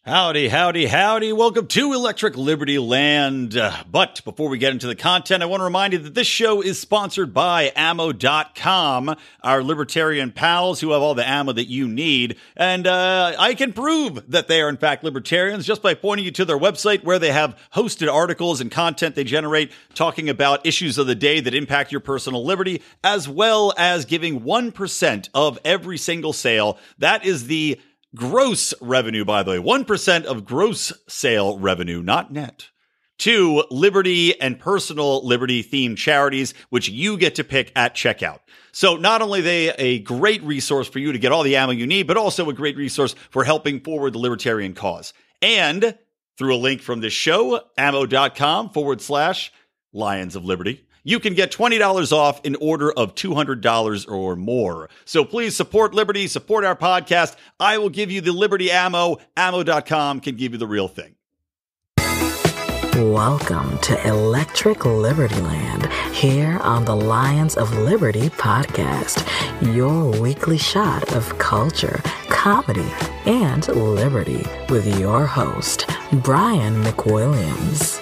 Howdy, howdy, howdy. Welcome to Electric Libertyland. But before we get into the content, I want to remind you that this show is sponsored by ammo.com, our libertarian pals who have all the ammo that you need. And I can prove that they are, in fact, libertarians just by pointing you to their website where they have hosted articles and content they generate talking about issues of the day that impact your personal liberty, as well as giving 1% of every single sale. That is the gross revenue, by the way, 1% of gross sale revenue, not net, to liberty and personal liberty themed charities, which you get to pick at checkout. So not only are they a great resource for you to get all the ammo you need, but also a great resource for helping forward the libertarian cause. And through a link from this show, ammo.com/Lions of Liberty, you can get $20 off in order of $200 or more. So please support Liberty, support our podcast. I will give you the Liberty ammo. Ammo.com can give you the real thing. Welcome to Electric Libertyland, here on the Lions of Liberty podcast, your weekly shot of culture, comedy, and liberty with your host, Brian McWilliams.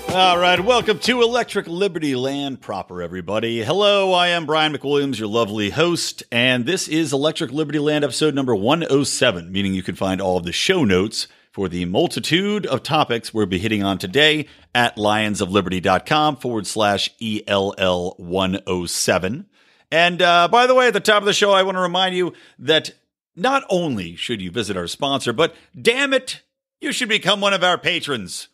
All right, welcome to Electric Libertyland proper, everybody. Hello, I am Brian McWilliams, your lovely host, and this is Electric Libertyland episode number 107, meaning you can find all of the show notes for the multitude of topics we'll be hitting on today at lionsofliberty.com/ELL107. And by the way, at the top of the show, I want to remind you that not only should you visit our sponsor, but damn it, you should become one of our patrons.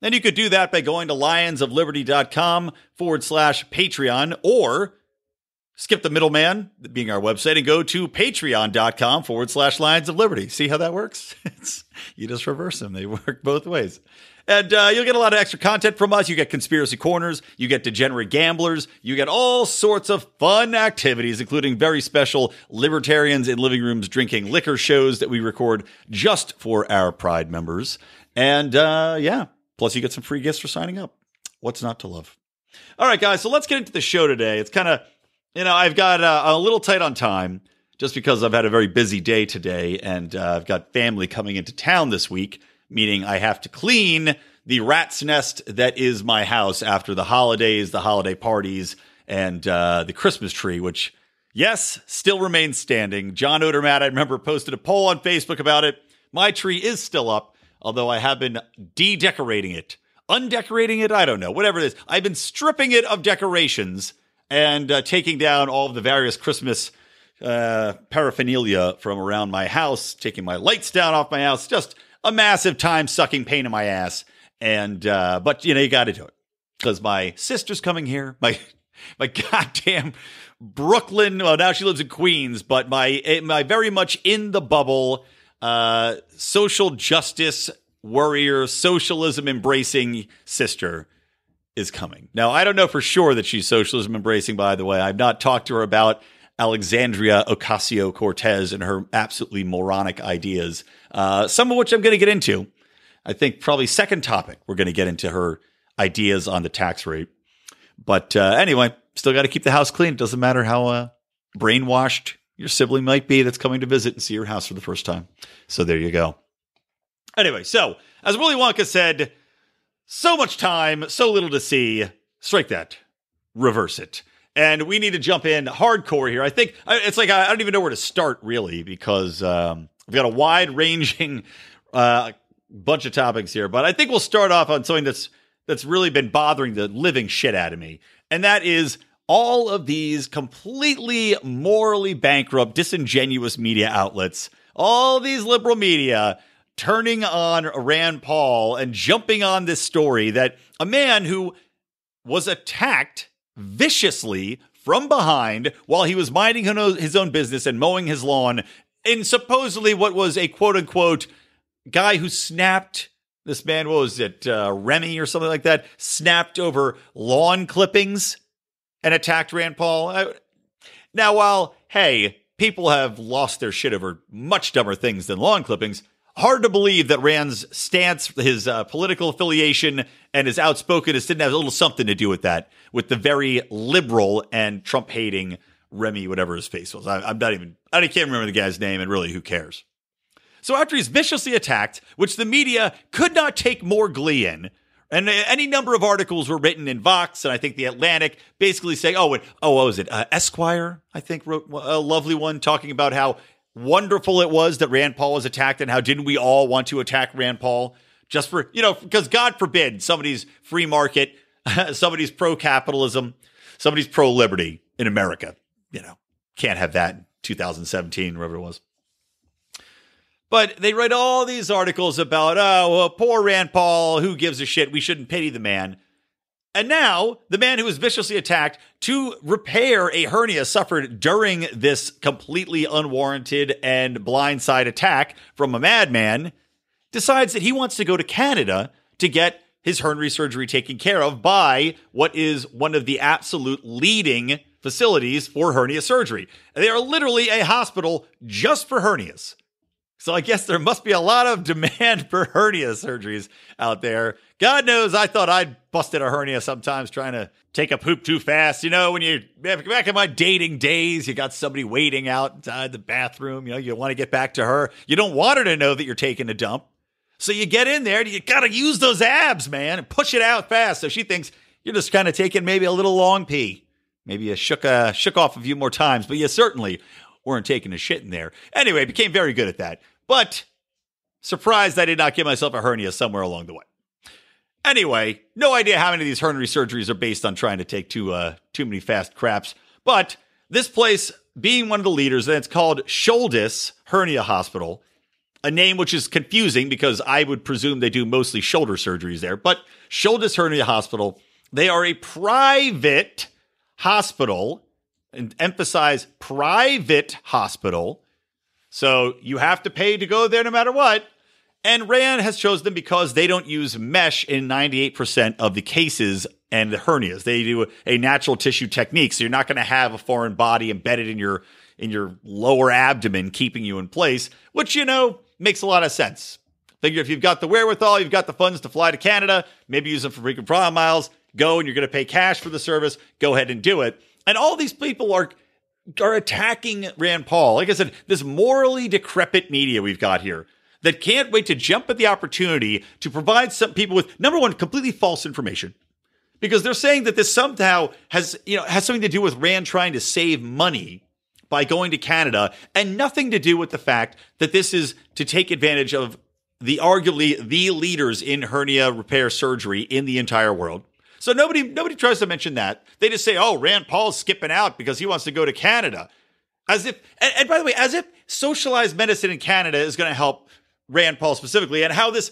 And you could do that by going to lionsofliberty.com/Patreon, or skip the middleman, being our website, and go to patreon.com/Lions of Liberty. See how that works? You just reverse them. They work both ways. And you'll get a lot of extra content from us. You get Conspiracy Corners. You get Degenerate Gamblers. You get all sorts of fun activities, including very special libertarians in living rooms drinking liquor shows that we record just for our Pride members. And yeah. Plus, you get some free gifts for signing up. What's not to love? All right, guys, so let's get into the show today. It's kind of, I've got a little tight on time just because I've had a very busy day today, and I've got family coming into town this week, meaning I have to clean the rat's nest that is my house after the holidays, the holiday parties, and the Christmas tree, which, yes, still remains standing. John Odermatt, I remember, posted a poll on Facebook about it. My tree is still up. Although I have been de-decorating it. Undecorating it? I don't know. Whatever it is. I've been stripping it of decorations and taking down all of the various Christmas paraphernalia from around my house, taking my lights down off my house. Just a massive time-sucking pain in my ass. And but, you got to do it. Because my sister's coming here. My goddamn Brooklyn. Well, now she lives in Queens. But my very much in the bubble social justice warrior, socialism embracing sister is coming. Now, I don't know for sure that she's socialism embracing, by the way. I've not talked to her about Alexandria Ocasio-Cortez and her absolutely moronic ideas, some of which I'm going to get into. I think probably second topic, we're going to get into her ideas on the tax rate. But anyway, still got to keep the house clean. It doesn't matter how brainwashed your sibling might be that's coming to visit and see your house for the first time. So there you go. Anyway, so as Willy Wonka said, so much time, so little to see. Strike that. Reverse it. And we need to jump in hardcore here. I think it's like I don't even know where to start, really, because we've got a wide-ranging bunch of topics here. But I think we'll start off on something that's really been bothering the living shit out of me. And that is all of these completely morally bankrupt, disingenuous media outlets, all these liberal media turning on Rand Paul and jumping on this story that a man who was attacked viciously from behind while he was minding his own business and mowing his lawn in supposedly what was a quote-unquote guy who snapped, this man, what was it, Remy or something like that, snapped over lawn clippings and attacked Rand Paul. Now, while, hey, people have lost their shit over much dumber things than lawn clippings, hard to believe that Rand's stance, his political affiliation, and his outspokenness didn't have a little something to do with that, with the very liberal and Trump-hating Remy, whatever his face was. I can't remember the guy's name, and really, who cares? So after he's viciously attacked, which the media could not take more glee in, and any number of articles were written in Vox, and I think The Atlantic, basically saying, what was it? Esquire, I think, wrote a lovely one talking about how wonderful it was that Rand Paul was attacked, and how didn't we all want to attack Rand Paul just for, because God forbid somebody's free market, somebody's pro-capitalism, somebody's pro-liberty in America. Can't have that in 2017, wherever it was. But they write all these articles about, poor Rand Paul, who gives a shit? We shouldn't pity the man. And now, the man who was viciously attacked to repair a hernia suffered during this completely unwarranted and blindside attack from a madman decides that he wants to go to Canada to get his hernia surgery taken care of by what is one of the absolute leading facilities for hernia surgery. They are literally a hospital just for hernias. So I guess there must be a lot of demand for hernia surgeries out there. God knows I thought I'd busted a hernia sometimes trying to take a poop too fast. When you back in my dating days, you got somebody waiting outside the bathroom. You want to get back to her. You don't want her to know that you're taking a dump. So you get in there and you got to use those abs, man, and push it out fast. So she thinks you're just kind of taking maybe a little long pee. Maybe you shook off a few more times, but you certainly weren't taking a shit in there. Anyway, became very good at that. But surprised I did not give myself a hernia somewhere along the way. Anyway, no idea how many of these hernia surgeries are based on trying to take too many fast craps. But this place, being one of the leaders, and it's called Shouldes Hernia Hospital, a name which is confusing because I would presume they do mostly shoulder surgeries there. But Shouldes Hernia Hospital, they are a private hospital, and emphasize private hospital. So you have to pay to go there no matter what. And Rand has chosen them because they don't use mesh in 98% of the cases and the hernias. They do a natural tissue technique. So you're not going to have a foreign body embedded in your lower abdomen, keeping you in place, which, makes a lot of sense. Figure if you've got the wherewithal, you've got the funds to fly to Canada, maybe use them for frequent flyer miles, go and you're going to pay cash for the service, go ahead and do it. And all these people are attacking Rand Paul. Like I said, this morally decrepit media we've got here that can't wait to jump at the opportunity to provide some people with, number one, completely false information. Because they're saying that this somehow has something to do with Rand trying to save money by going to Canada, and nothing to do with the fact that this is to take advantage of arguably the leaders in hernia repair surgery in the entire world. So nobody tries to mention that. They just say, Rand Paul's skipping out because he wants to go to Canada. As if, and by the way, as if socialized medicine in Canada is going to help Rand Paul specifically, and how this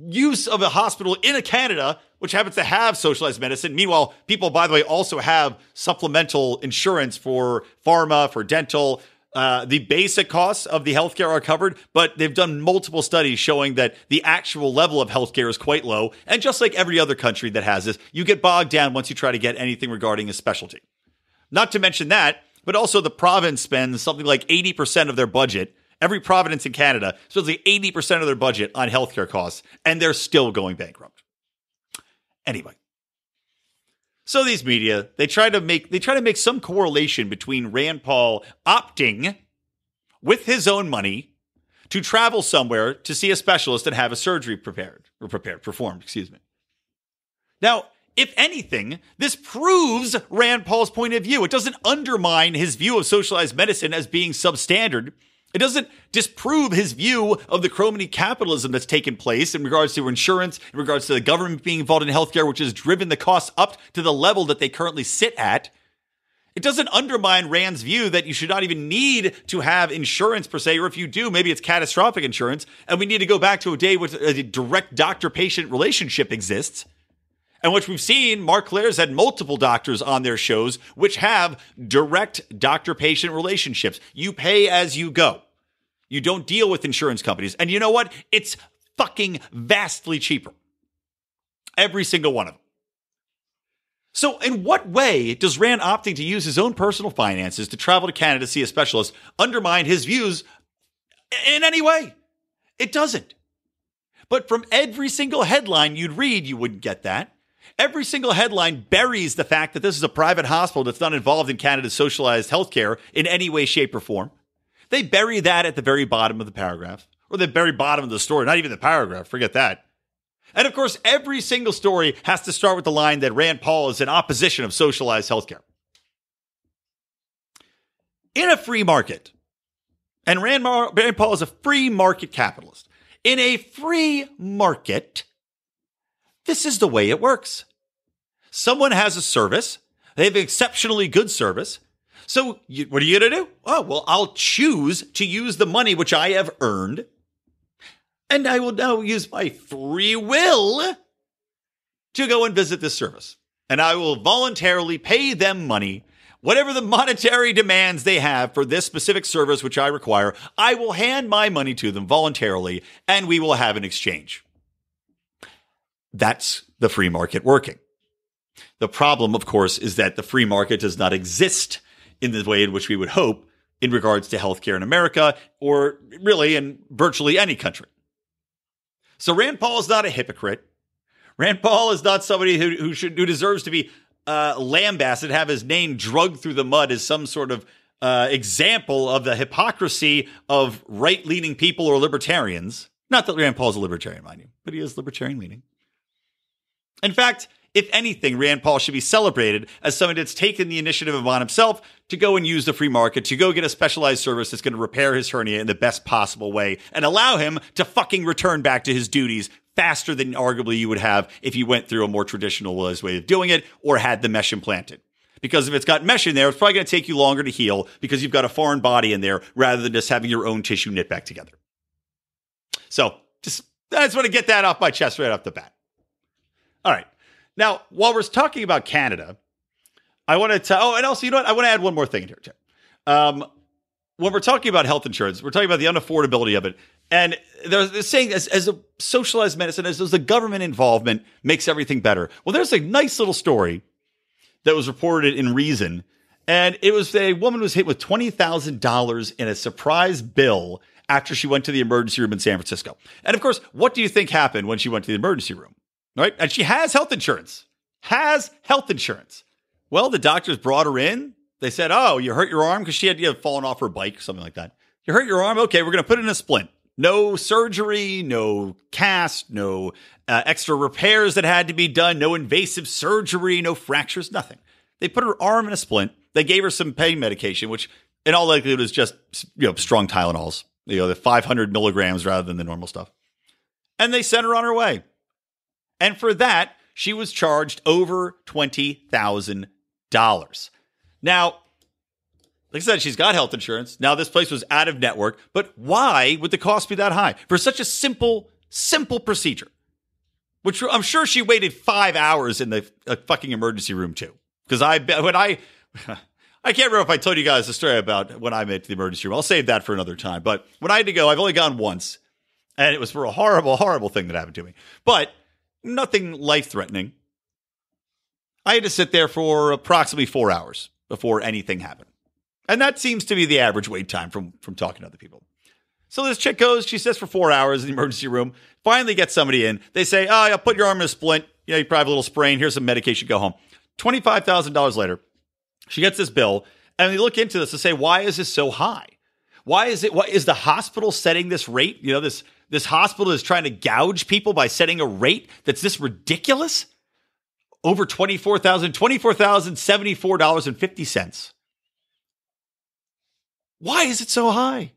use of a hospital in Canada, which happens to have socialized medicine. Meanwhile, people, by the way, also have supplemental insurance for pharma, for dental. The basic costs of the healthcare are covered, but they've done multiple studies showing that the actual level of healthcare is quite low. And just like every other country that has this, you get bogged down once you try to get anything regarding a specialty. Not to mention that, but also the province spends something like 80% of their budget. Every province in Canada spends like 80% of their budget on healthcare costs, and they're still going bankrupt. Anyway. So these media, they try to make some correlation between Rand Paul opting with his own money to travel somewhere to see a specialist and have a surgery performed. Now, if anything, this proves Rand Paul's point of view. It doesn't undermine his view of socialized medicine as being substandard. It doesn't disprove his view of the crony capitalism that's taken place in regards to insurance, in regards to the government being involved in healthcare, which has driven the costs up to the level that they currently sit at. It doesn't undermine Rand's view that you should not even need to have insurance per se, or if you do, maybe it's catastrophic insurance, and we need to go back to a day where a direct doctor-patient relationship exists, and which we've seen. Mark Claire's had multiple doctors on their shows which have direct doctor-patient relationships. You pay as you go. You don't deal with insurance companies. And you know what? It's fucking vastly cheaper. Every single one of them. So in what way does Rand opting to use his own personal finances to travel to Canada to see a specialist undermine his views in any way? It doesn't. But from every single headline you'd read, you wouldn't get that. Every single headline buries the fact that this is a private hospital that's not involved in Canada's socialized healthcare in any way, shape, or form. They bury that at the very bottom of the paragraph, or the very bottom of the story, not even the paragraph, forget that. And of course, every single story has to start with the line that Rand Paul is in opposition of socialized healthcare. In a free market, and Rand Paul is a free market capitalist. In a free market, this is the way it works. Someone has a service. They have an exceptionally good service. So what are you going to do? Oh, well, I'll choose to use the money which I have earned. And I will now use my free will to go and visit this service. And I will voluntarily pay them money. Whatever the monetary demands they have for this specific service which I require, I will hand my money to them voluntarily, and we will have an exchange. That's the free market working. The problem, of course, is that the free market does not exist in the way in which we would hope in regards to healthcare in America, or really in virtually any country. So Rand Paul is not a hypocrite. Rand Paul is not somebody who deserves to be lambasted, have his name drugged through the mud as some sort of example of the hypocrisy of right-leaning people or libertarians. Not that Rand Paul is a libertarian, mind you, but he is libertarian-leaning. In fact, if anything, Rand Paul should be celebrated as somebody that's taken the initiative upon himself to go and use the free market, to go get a specialized service that's going to repair his hernia in the best possible way and allow him to fucking return back to his duties faster than arguably you would have if you went through a more traditional way of doing it or had the mesh implanted. Because if it's got mesh in there, it's probably going to take you longer to heal because you've got a foreign body in there rather than just having your own tissue knit back together. So I just want to get that off my chest right off the bat. All right. Now, while we're talking about Canada, I want to and also, you know what? I want to add one more thing in here, too. When we're talking about health insurance, we're talking about the unaffordability of it. And they're saying as a socialized medicine, as the government involvement makes everything better. Well, there's a nice little story that was reported in Reason. And it was a woman was hit with $20,000 in a surprise bill after she went to the emergency room in San Francisco. And of course, what do you think happened when she went to the emergency room? Right? And she has health insurance. Well, the doctors brought her in. They said, oh, you hurt your arm? Because she had fallen off her bike, something like that. You hurt your arm? Okay, we're going to put it in a splint. No surgery, no cast, no extra repairs that had to be done, no invasive surgery, no fractures, nothing. They put her arm in a splint. They gave her some pain medication, which in all likelihood is just strong Tylenols, the 500 milligrams rather than the normal stuff. And they sent her on her way. And for that, she was charged over $20,000. Now, like I said, she's got health insurance. Now, this place was out of network. But why would the cost be that high for such a simple procedure? Which I'm sure she waited 5 hours in the fucking emergency room, too. Because I can't remember if I told you guys the story about when I made it to the emergency room. I'll save that for another time. But when I had to go, I've only gone once. And it was for a horrible, horrible thing that happened to me. But nothing life-threatening. I had to sit there for approximately 4 hours before anything happened. And that seems to be the average wait time from talking to other people. So this chick goes, she sits for 4 hours in the emergency room, finally gets somebody in. They say, oh, I'll put your arm in a splint. You probably have a little sprain. Here's some medication. Go home. $25,000 later, she gets this bill. And they look into this and say, why is this so high? What is the hospital setting this rate? This hospital is trying to gouge people by setting a rate that's this ridiculous? Over $24,074.50. Why is it so high?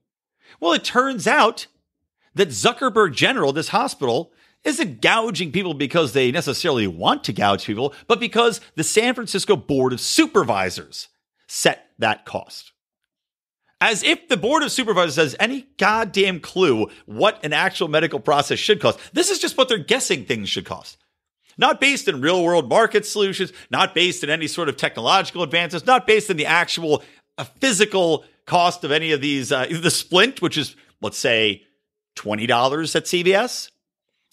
Well, it turns out that Zuckerberg General, this hospital, isn't gouging people because they necessarily want to gouge people, but because the San Francisco Board of Supervisors set that cost. As if the Board of Supervisors has any goddamn clue what an actual medical process should cost. This is just what they're guessing things should cost. Not based in real-world market solutions, not based in any sort of technological advances, not based in the actual physical cost of any of these. The splint, which is, let's say, $20 at CVS,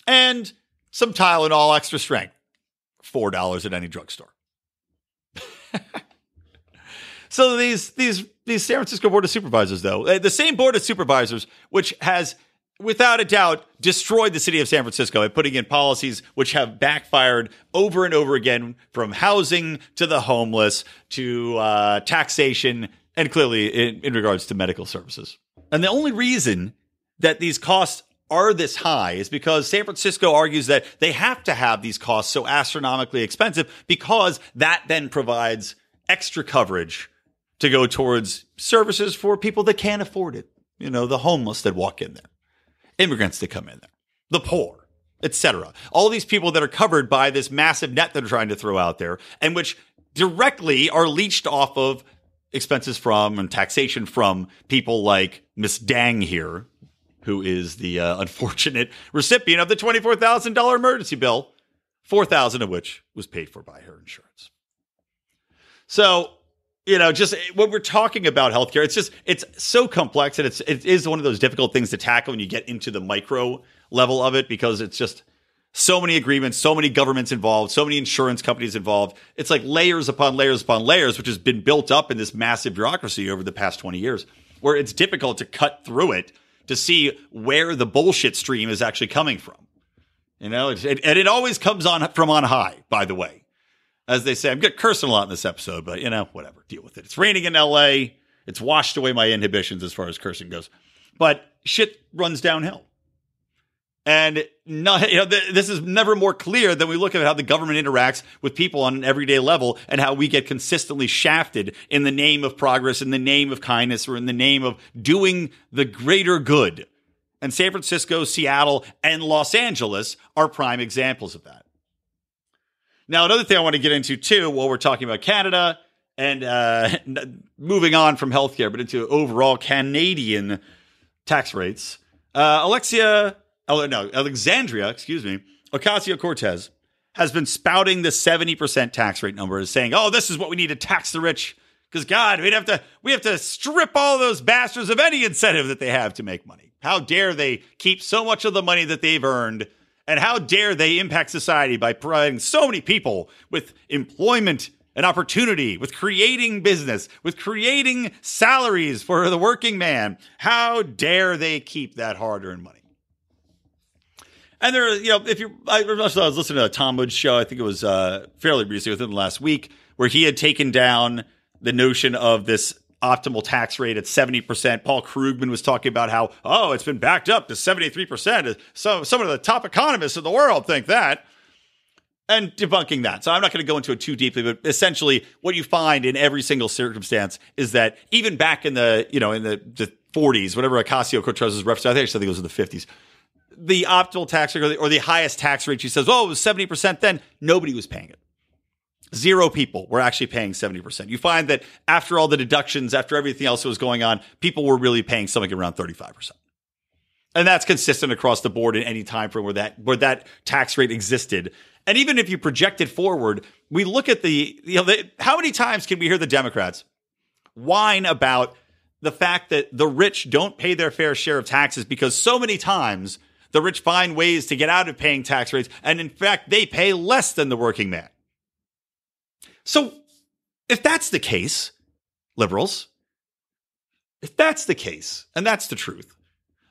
and some Tylenol extra strength, $4 at any drugstore. So these San Francisco Board of Supervisors, though, the same Board of Supervisors, which has without a doubt, destroyed the city of San Francisco by putting in policies which have backfired over and over again, from housing to the homeless to taxation, and clearly in regards to medical services. And the only reason that these costs are this high is because San Francisco argues that they have to have these costs so astronomically expensive because that then provides extra coverage to go towards services for people that can't afford it. You know, the homeless that walk in there, immigrants that come in there, the poor, etc. All these people that are covered by this massive net that they're trying to throw out there, and which directly are leached off of expenses from and taxation from people like Miss Dang here, who is the unfortunate recipient of the $24,000 emergency bill, $4,000 of which was paid for by her insurance. So, you know, just when we're talking about healthcare, it's so complex, and it is one of those difficult things to tackle when you get into the micro level of it, because it's just so many agreements, so many governments involved, so many insurance companies involved. It's like layers upon layers upon layers, which has been built up in this massive bureaucracy over the past 20 years, where it's difficult to cut through it to see where the bullshit stream is actually coming from. You know, and it always comes on from on high, by the way. As they say, I'm cursing a lot in this episode, but, you know, whatever, deal with it. It's raining in LA. It's washed away my inhibitions as far as cursing goes. But shit runs downhill. And this is never more clear than we look at how the government interacts with people on an everyday level, and how we get consistently shafted in the name of progress, in the name of kindness, or in the name of doing the greater good. And San Francisco, Seattle, and Los Angeles are prime examples of that. Now, another thing I want to get into, too, while we're talking about Canada and moving on from healthcare, but into overall Canadian tax rates. Alexandria Ocasio-Cortez has been spouting the 70% tax rate number, as saying, oh, this is what we need to tax the rich. Because, God, we have to strip all those bastards of any incentive that they have to make money. How dare they keep so much of the money that they've earned? And how dare they impact society by providing so many people with employment and opportunity, with creating business, with creating salaries for the working man? How dare they keep that hard-earned money? And there, you know, I was listening to a Tom Woods show. I think it was fairly recently, within the last week, where he had taken down the notion of this optimal tax rate at 70%. Paul Krugman was talking about how, it's been backed up to 73%. So some of the top economists in the world think that, and debunking that. So I'm not going to go into it too deeply, but essentially what you find in every single circumstance is that even back in the 40s, whatever Ocasio-Cortez was referencing, I think it was in the 50s, the optimal tax rate or the highest tax rate, she says, it was 70% then. Nobody was paying it. 0 people were actually paying 70%. You find that after all the deductions, after everything else that was going on, people were really paying something around 35%. And that's consistent across the board in any time frame where that tax rate existed. And even if you project it forward, we look at how many times can we hear the Democrats whine about the fact that the rich don't pay their fair share of taxes, because so many times the rich find ways to get out of paying tax rates, and in fact, they pay less than the working man. So if that's the case, liberals, if that's the case, and that's the truth,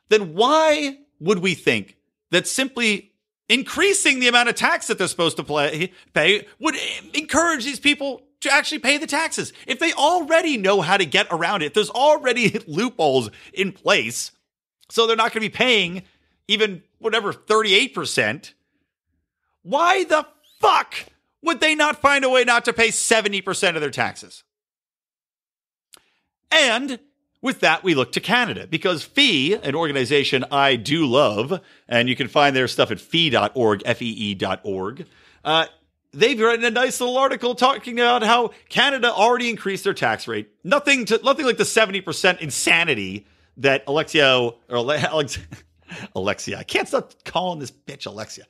then why would we think that simply increasing the amount of tax that they're supposed to pay would encourage these people to actually pay the taxes? If they already know how to get around it, there's already loopholes in place, so they're not going to be paying even 38%. Why the fuck would they not find a way not to pay 70% of their taxes? And with that, we look to Canada, because FEE, an organization I do love, and you can find their stuff at fee.org, FEE.org. They've written a nice little article talking about how Canada already increased their tax rate. Nothing like the 70% insanity that Alexia, I can't stop calling this bitch Alexia.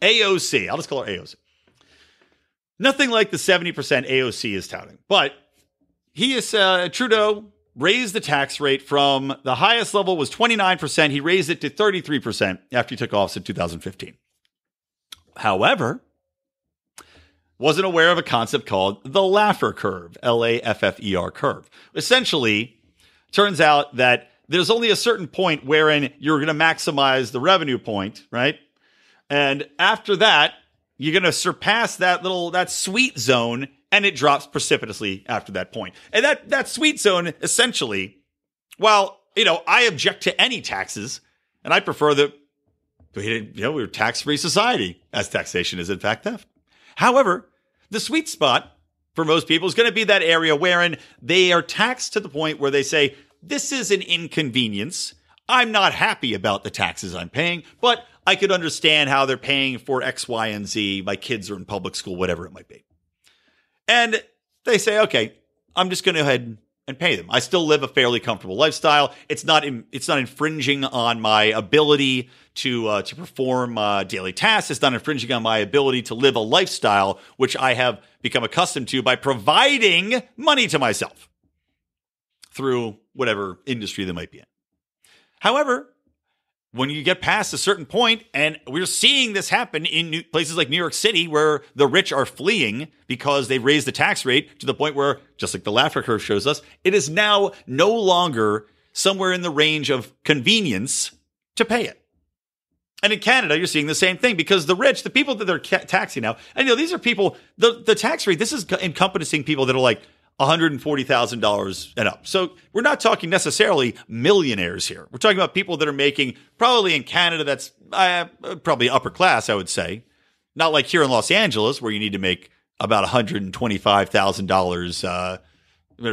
AOC, I'll just call her AOC. Nothing like the 70% AOC is touting. But Trudeau raised the tax rate from the highest level was 29%. He raised it to 33% after he took office in 2015. However, wasn't aware of a concept called the Laffer curve, Laffer curve. Essentially, turns out that there's only a certain point wherein you're going to maximize the revenue point, right? And after that, you're going to surpass that sweet zone, and it drops precipitously after that point. And that sweet zone, essentially, while, I object to any taxes, and I prefer that we're a tax-free society, as taxation is in fact theft. However, the sweet spot for most people is going to be that area wherein they are taxed to the point where they say, this is an inconvenience. I'm not happy about the taxes I'm paying, but I could understand how they're paying for X, Y, and Z. My kids are in public school, whatever it might be. And they say, okay, I'm just going to go ahead and pay them. I still live a fairly comfortable lifestyle. It's not infringing on my ability to perform daily tasks. It's not infringing on my ability to live a lifestyle which I have become accustomed to by providing money to myself through whatever industry they might be in. However, when you get past a certain point, and we're seeing this happen in places like New York City, where the rich are fleeing because they raised the tax rate to the point where, just like the Laffer curve shows us, it is now no longer somewhere in the range of convenience to pay it. And in Canada, you're seeing the same thing because the rich, the people that they're taxing now, and these are people, the tax rate, this is encompassing people that are like $140,000 and up. So we're not talking necessarily millionaires here. We're talking about people that are making, probably in Canada, that's probably upper class, I would say. Not like here in Los Angeles, where you need to make about $125,000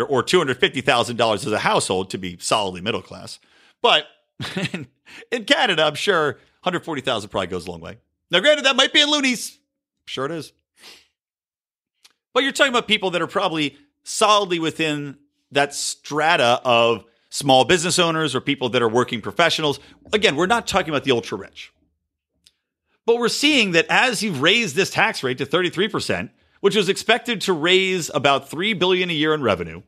or $250,000 as a household to be solidly middle class. But in Canada, I'm sure $140,000 probably goes a long way. Now, granted, that might be in loonies. Sure it is. But you're talking about people that are probably solidly within that strata of small business owners or people that are working professionals. Again, we're not talking about the ultra rich. But we're seeing that as you've raised this tax rate to 33%, which was expected to raise about $3 billion a year in revenue,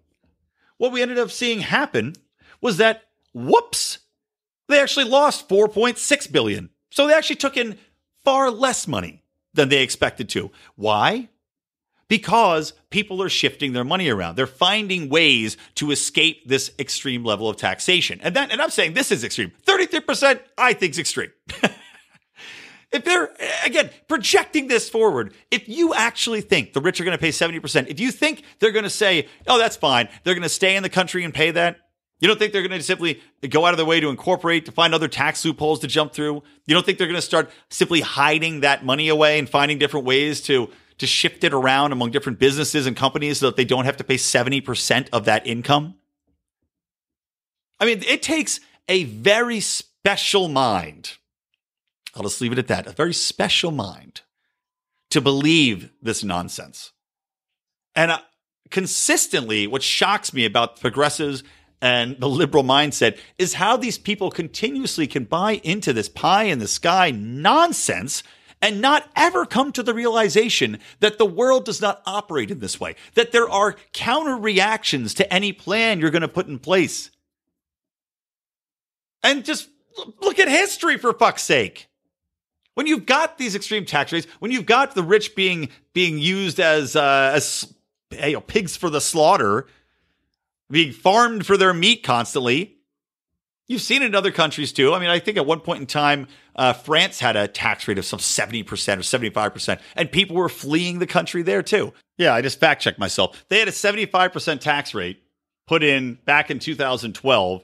what we ended up seeing happen was that, whoops, they actually lost $4.6 billion. So they actually took in far less money than they expected to. Why? Because people are shifting their money around. They're finding ways to escape this extreme level of taxation. And I'm saying this is extreme. 33%, I think, is extreme. If they're, again, projecting this forward, if you actually think the rich are going to pay 70%, if you think they're going to say, oh, that's fine, they're going to stay in the country and pay that, you don't think they're going to simply go out of their way to incorporate, to find other tax loopholes to jump through? You don't think they're going to start simply hiding that money away and finding different ways to shift it around among different businesses and companies so that they don't have to pay 70% of that income? I mean, it takes a very special mind. I'll just leave it at that. A very special mind to believe this nonsense. And consistently, what shocks me about progressives and the liberal mindset is how these people continuously can buy into this pie in the sky nonsense and not ever come to the realization that the world does not operate in this way, that there are counter reactions to any plan you're going to put in place. And just look at history, for fuck's sake. When you've got these extreme tax rates, when you've got the rich being used as pigs for the slaughter, being farmed for their meat constantly, you've seen it in other countries too. I mean, I think at one point in time, France had a tax rate of some 70% or 75%, and people were fleeing the country there too. Yeah, I just fact checked myself. They had a 75% tax rate put in back in 2012.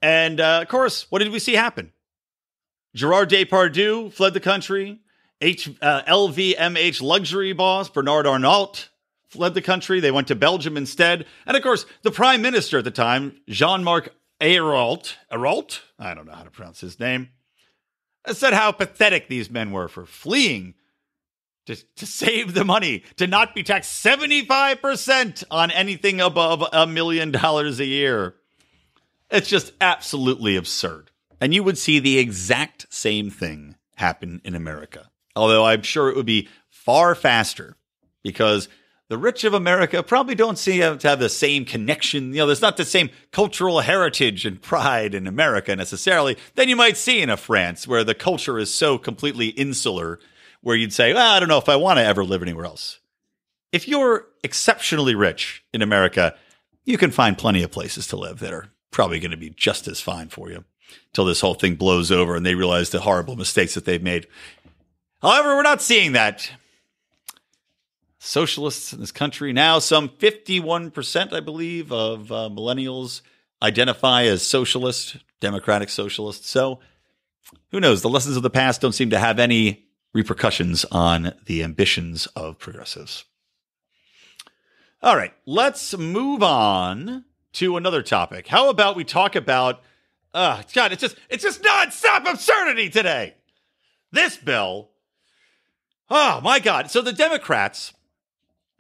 And of course, what did we see happen? Gerard Depardieu fled the country. LVMH luxury boss Bernard Arnault fled the country. They went to Belgium instead. And of course, the prime minister at the time, Jean-Marc Ayrault, I don't know how to pronounce his name, said how pathetic these men were for fleeing to save the money, to not be taxed 75% on anything above $1 million a year. It's just absolutely absurd. And you would see the exact same thing happen in America. Although I'm sure it would be far faster because the rich of America probably don't seem to have the same connection. There's not the same cultural heritage and pride in America necessarily than you might see in a France where the culture is so completely insular where you'd say, well, I don't know if I want to ever live anywhere else. If you're exceptionally rich in America, you can find plenty of places to live that are probably going to be just as fine for you until this whole thing blows over and they realize the horrible mistakes that they've made. However, we're not seeing that. Socialists in this country now, some 51%, I believe, of millennials identify as socialist, democratic socialists. So who knows? The lessons of the past don't seem to have any repercussions on the ambitions of progressives. All right, let's move on to another topic. How about we talk about, God, it's just nonstop absurdity today. This bill, oh my God. So the Democrats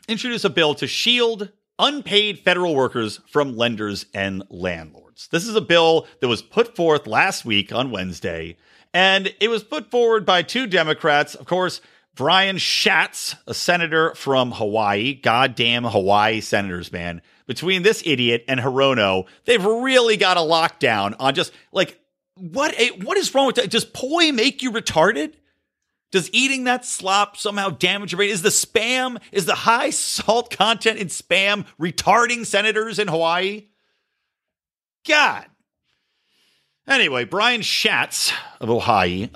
introduced a bill to shield unpaid federal workers from lenders and landlords. This is a bill that was put forth last week on Wednesday, and it was put forward by two Democrats, of course, Brian Schatz, a senator from Hawaii. Goddamn Hawaii senators, man. Between this idiot and Hirono, they've really got a lockdown on just like, what is wrong with that? Does poi make you retarded? Does eating that slop somehow damage your brain? Is the high salt content in spam retarding senators in Hawaii? God. Anyway, Brian Schatz of Hawaii.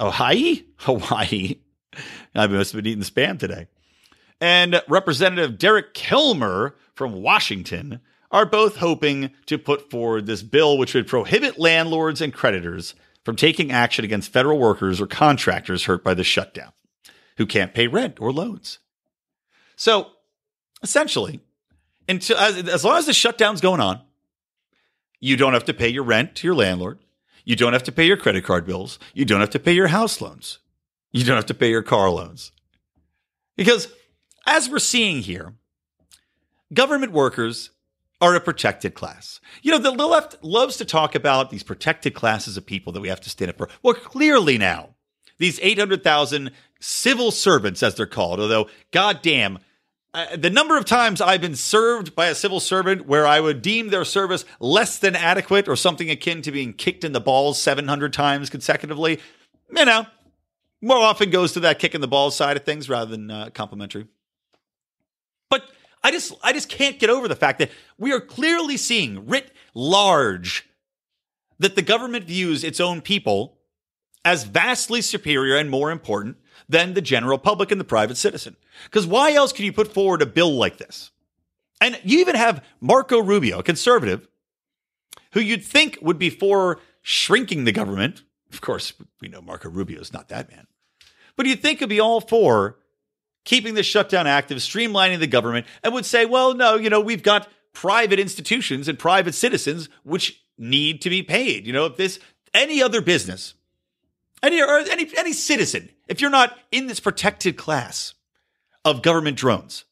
I must have been eating spam today. And Representative Derek Kilmer from Washington are both hoping to put forward this bill, which would prohibit landlords and creditors from taking action against federal workers or contractors hurt by the shutdown who can't pay rent or loans. So essentially, as long as the shutdown's going on, you don't have to pay your rent to your landlord. You don't have to pay your credit card bills. You don't have to pay your house loans. You don't have to pay your car loans. Because as we're seeing here, government workers are a protected class. You know, the left loves to talk about these protected classes of people that we have to stand up for. Well, clearly now, these 800,000 civil servants, as they're called, although, goddamn, the number of times I've been served by a civil servant where I would deem their service less than adequate or something akin to being kicked in the balls 700 times consecutively, you know, more often goes to that kick in the balls side of things rather than complimentary. But I just can't get over the fact that we are clearly seeing writ large that the government views its own people as vastly superior and more important than the general public and the private citizen. Because why else can you put forward a bill like this? And you even have Marco Rubio, a conservative, who you'd think would be for shrinking the government. Of course, we know Marco Rubio is not that man. But you'd think he'd be all for keeping the shutdown active, streamlining the government, and would say, well, no, you know, we've got private institutions and private citizens which need to be paid. You know, if this, any other business, any citizen, if you're not in this protected class of government drones,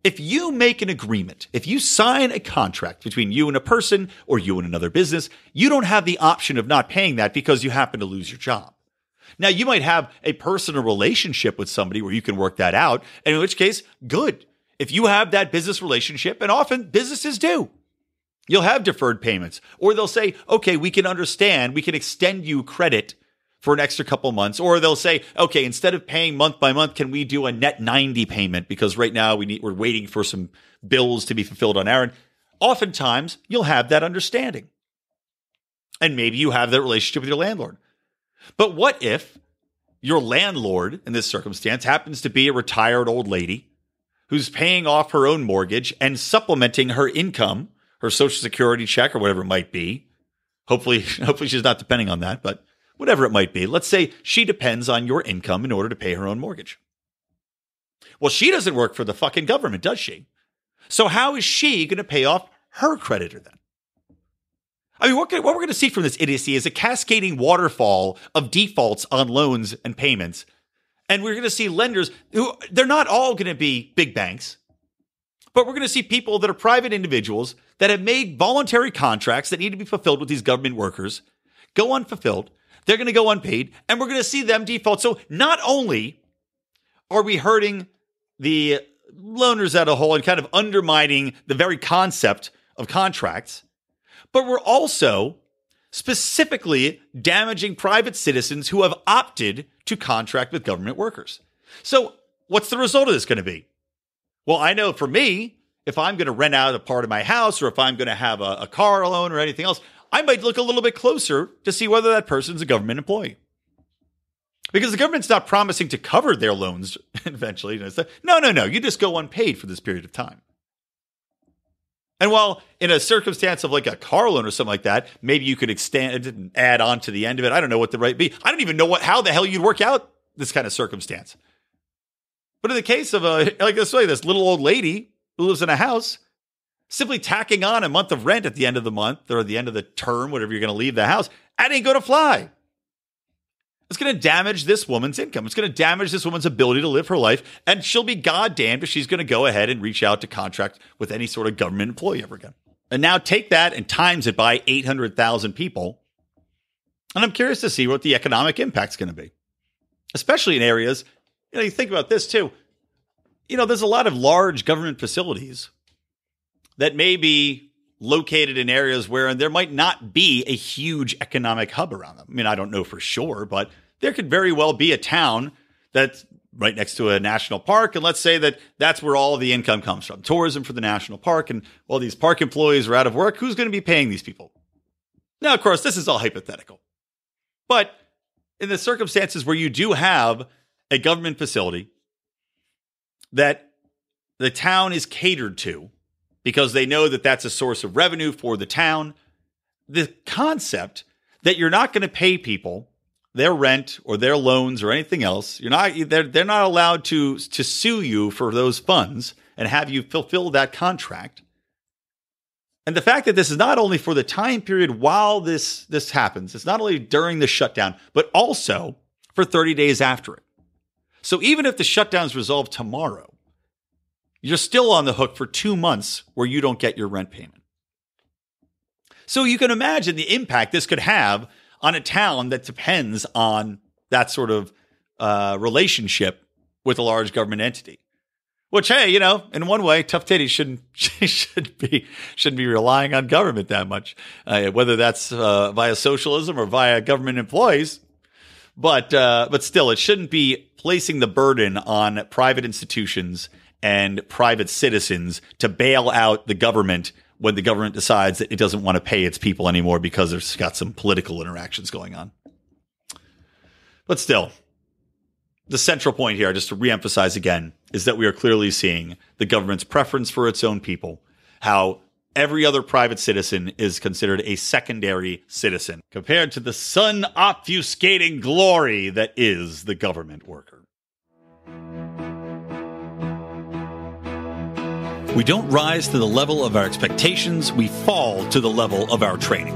if you make an agreement, if you sign a contract between you and a person or you and another business, you don't have the option of not paying that because you happen to lose your job. Now, you might have a personal relationship with somebody where you can work that out, and in which case, good. If you have that business relationship, and often businesses do, you'll have deferred payments, or they'll say, okay, we can understand, we can extend you credit for an extra couple months, or they'll say, okay, instead of paying month by month, can we do a net 90 payment because right now we're waiting for some bills to be fulfilled on our end. Oftentimes, you'll have that understanding, and maybe you have that relationship with your landlord. But what if your landlord in this circumstance happens to be a retired old lady who's paying off her own mortgage and supplementing her income, her Social Security check or whatever it might be? Hopefully she's not depending on that, but whatever it might be. Let's say she depends on your income in order to pay her own mortgage. Well, she doesn't work for the fucking government, does she? So how is she going to pay off her creditor then? I mean, what we're going to see from this idiocy is a cascading waterfall of defaults on loans and payments. And we're going to see lenders who, they're not all going to be big banks, but we're going to see people that are private individuals that have made voluntary contracts that need to be fulfilled with these government workers go unfulfilled. They're going to go unpaid, and we're going to see them default. So not only are we hurting the loaners as a whole and kind of undermining the very concept of contracts, but we're also specifically damaging private citizens who have opted to contract with government workers. So what's the result of this going to be? Well, I know for me, if I'm going to rent out a part of my house or if I'm going to have a car loan or anything else, I might look a little bit closer to see whether that person's a government employee. Because the government's not promising to cover their loans eventually. No. You just go unpaid for this period of time. And while in a circumstance of like a car loan or something like that, maybe you could extend and add on to the end of it. I don't know what the right be. I don't even know how the hell you'd work out this kind of circumstance. But in the case of this little old lady who lives in a house, simply tacking on a month of rent at the end of the month or the end of the term, whatever you're going to leave the house, that ain't going to fly. It's going to damage this woman's income. It's going to damage this woman's ability to live her life. And she'll be goddamned if she's going to go ahead and reach out to contract with any sort of government employee ever again. And now take that and times it by 800,000 people. And I'm curious to see what the economic impact's going to be. Especially in areas, you think about this too. There's a lot of large government facilities that may be located in areas where there might not be a huge economic hub around them. I mean, I don't know for sure, but there could very well be a town that's right next to a national park. And let's say that that's where all of the income comes from, tourism for the national park. And while these park employees are out of work, who's going to be paying these people? Now, of course, this is all hypothetical. But in the circumstances where you do have a government facility that the town is catered to, because they know that that's a source of revenue for the town, the concept that you're not going to pay people their rent or their loans or anything else, they're not allowed to sue you for those funds and have you fulfill that contract. And the fact that this is not only for the time period while this happens, it's not only during the shutdown, but also for 30 days after it. So even if the shutdown is resolved tomorrow, you're still on the hook for 2 months where you don't get your rent payment. So you can imagine the impact this could have on a town that depends on that sort of relationship with a large government entity. Which, hey, in one way, tough titties shouldn't be relying on government that much, whether that's via socialism or via government employees. But still, it shouldn't be placing the burden on private institutions and private citizens to bail out the government when the government decides that it doesn't want to pay its people anymore because there's got some political interactions going on. But still, the central point here, just to reemphasize again, is that we are clearly seeing the government's preference for its own people, how every other private citizen is considered a secondary citizen compared to the sun-obfuscating glory that is the government worker. We don't rise to the level of our expectations, we fall to the level of our training.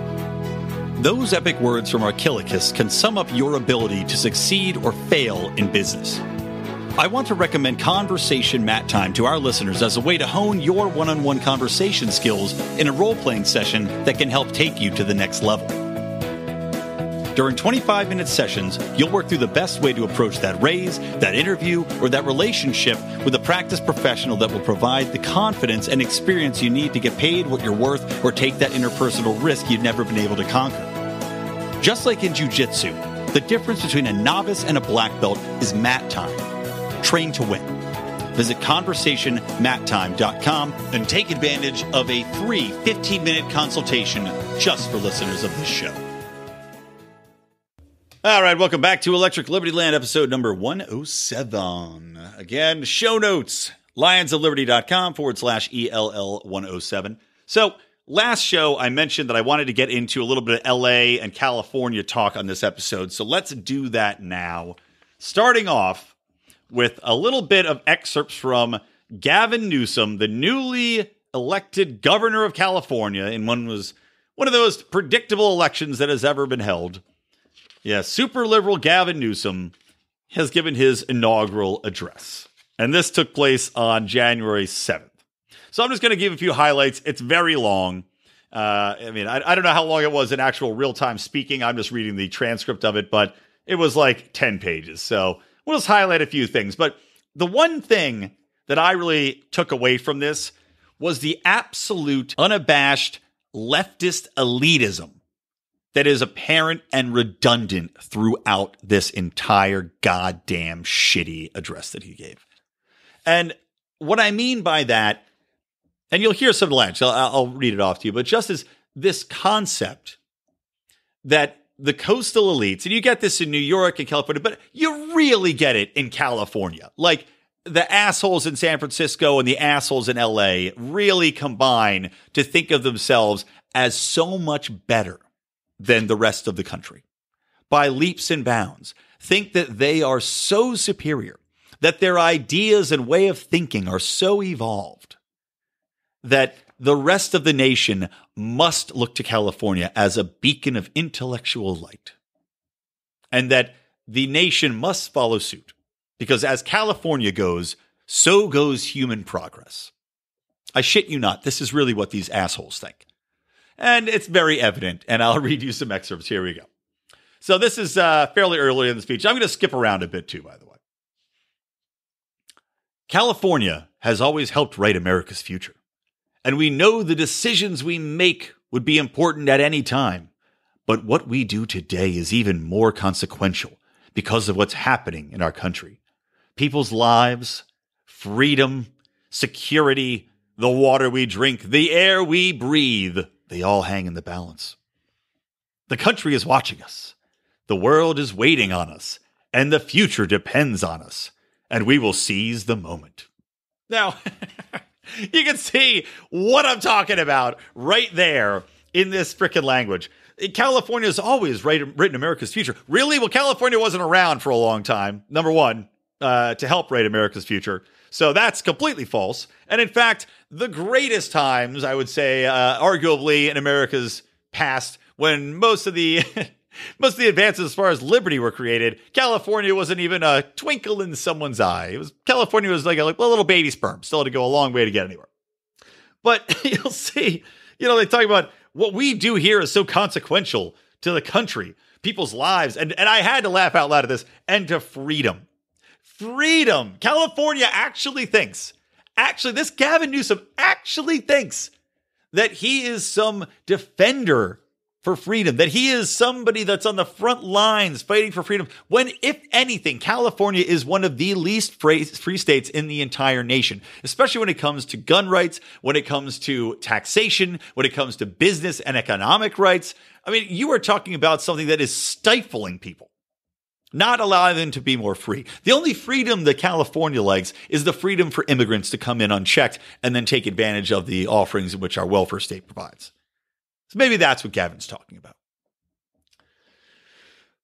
Those epic words from Archilochus can sum up your ability to succeed or fail in business. I want to recommend Conversation Mat Time to our listeners as a way to hone your one-on-one conversation skills in a role-playing session that can help take you to the next level. During 25-minute sessions, you'll work through the best way to approach that raise, that interview, or that relationship with a practiced professional that will provide the confidence and experience you need to get paid what you're worth or take that interpersonal risk you've never been able to conquer. Just like in jiu-jitsu, the difference between a novice and a black belt is mat time. Train to win. Visit conversationmattime.com and take advantage of a free 15-minute consultation just for listeners of this show. All right, welcome back to Electric Libertyland, episode number 107. Again, show notes, lionsofliberty.com/ELL107. So last show, I mentioned that I wanted to get into a little bit of LA and California talk on this episode. So let's do that now. Starting off with a little bit of excerpts from Gavin Newsom, the newly elected governor of California, in one of those predictable elections that has ever been held. Yeah, super liberal Gavin Newsom has given his inaugural address. And this took place on January 7th. So I'm just going to give a few highlights. It's very long. I don't know how long it was in actual real-time speaking. I'm just reading the transcript of it, but it was like 10 pages. So we'll just highlight a few things. But the one thing that I really took away from this was the absolute, unabashed leftist elitism that is apparent and redundant throughout this entire goddamn shitty address that he gave. And what I mean by that, and you'll hear some language, I'll read it off to you, but just as this concept that the coastal elites, and you get this in New York and California, but you really get it in California. Like, the assholes in San Francisco and the assholes in LA really combine to think of themselves as so much better than the rest of the country. By leaps and bounds, think that they are so superior, that their ideas and way of thinking are so evolved, that the rest of the nation must look to California as a beacon of intellectual light, and that the nation must follow suit. Because as California goes, so goes human progress. I shit you not, this is really what these assholes think. And it's very evident, and I'll read you some excerpts. Here we go. So this is fairly early in the speech. I'm going to skip around a bit too, by the way. California has always helped write America's future. And we know the decisions we make would be important at any time. But what we do today is even more consequential because of what's happening in our country. People's lives, freedom, security, the water we drink, the air we breathe, they all hang in the balance. The country is watching us. The world is waiting on us. And the future depends on us. And we will seize the moment. Now, you can see what I'm talking about right there in this frickin' language. California has always written America's future. Really? Well, California wasn't around for a long time, number one, to help write America's future. So that's completely false. And in fact, the greatest times, I would say, arguably in America's past, when most of the advances as far as liberty were created, California wasn't even a twinkle in someone's eye. California was like a little baby sperm, still had to go a long way to get anywhere. But you'll see, they talk about what we do here is so consequential to the country, people's lives. And I had to laugh out loud at this, and to freedom. Freedom. California this Gavin Newsom actually thinks that he is some defender for freedom, that he is somebody that's on the front lines fighting for freedom, when, if anything, California is one of the least free states in the entire nation, especially when it comes to gun rights, when it comes to taxation, when it comes to business and economic rights. I mean, you are talking about something that is stifling people, not allowing them to be more free. The only freedom that California likes is the freedom for immigrants to come in unchecked and then take advantage of the offerings in which our welfare state provides. So maybe that's what Gavin's talking about.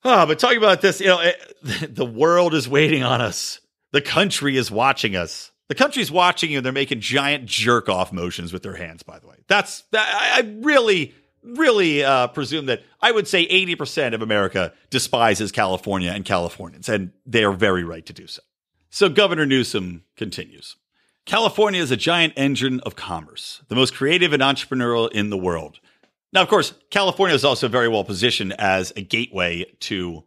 But talking about this, the world is waiting on us. The country is watching us. The country's watching you, and they're making giant jerk-off motions with their hands, by the way. I really presume that I would say 80% of America despises California and Californians, and they are very right to do so. So Governor Newsom continues. California is a giant engine of commerce, the most creative and entrepreneurial in the world. Now, of course, California is also very well positioned as a gateway to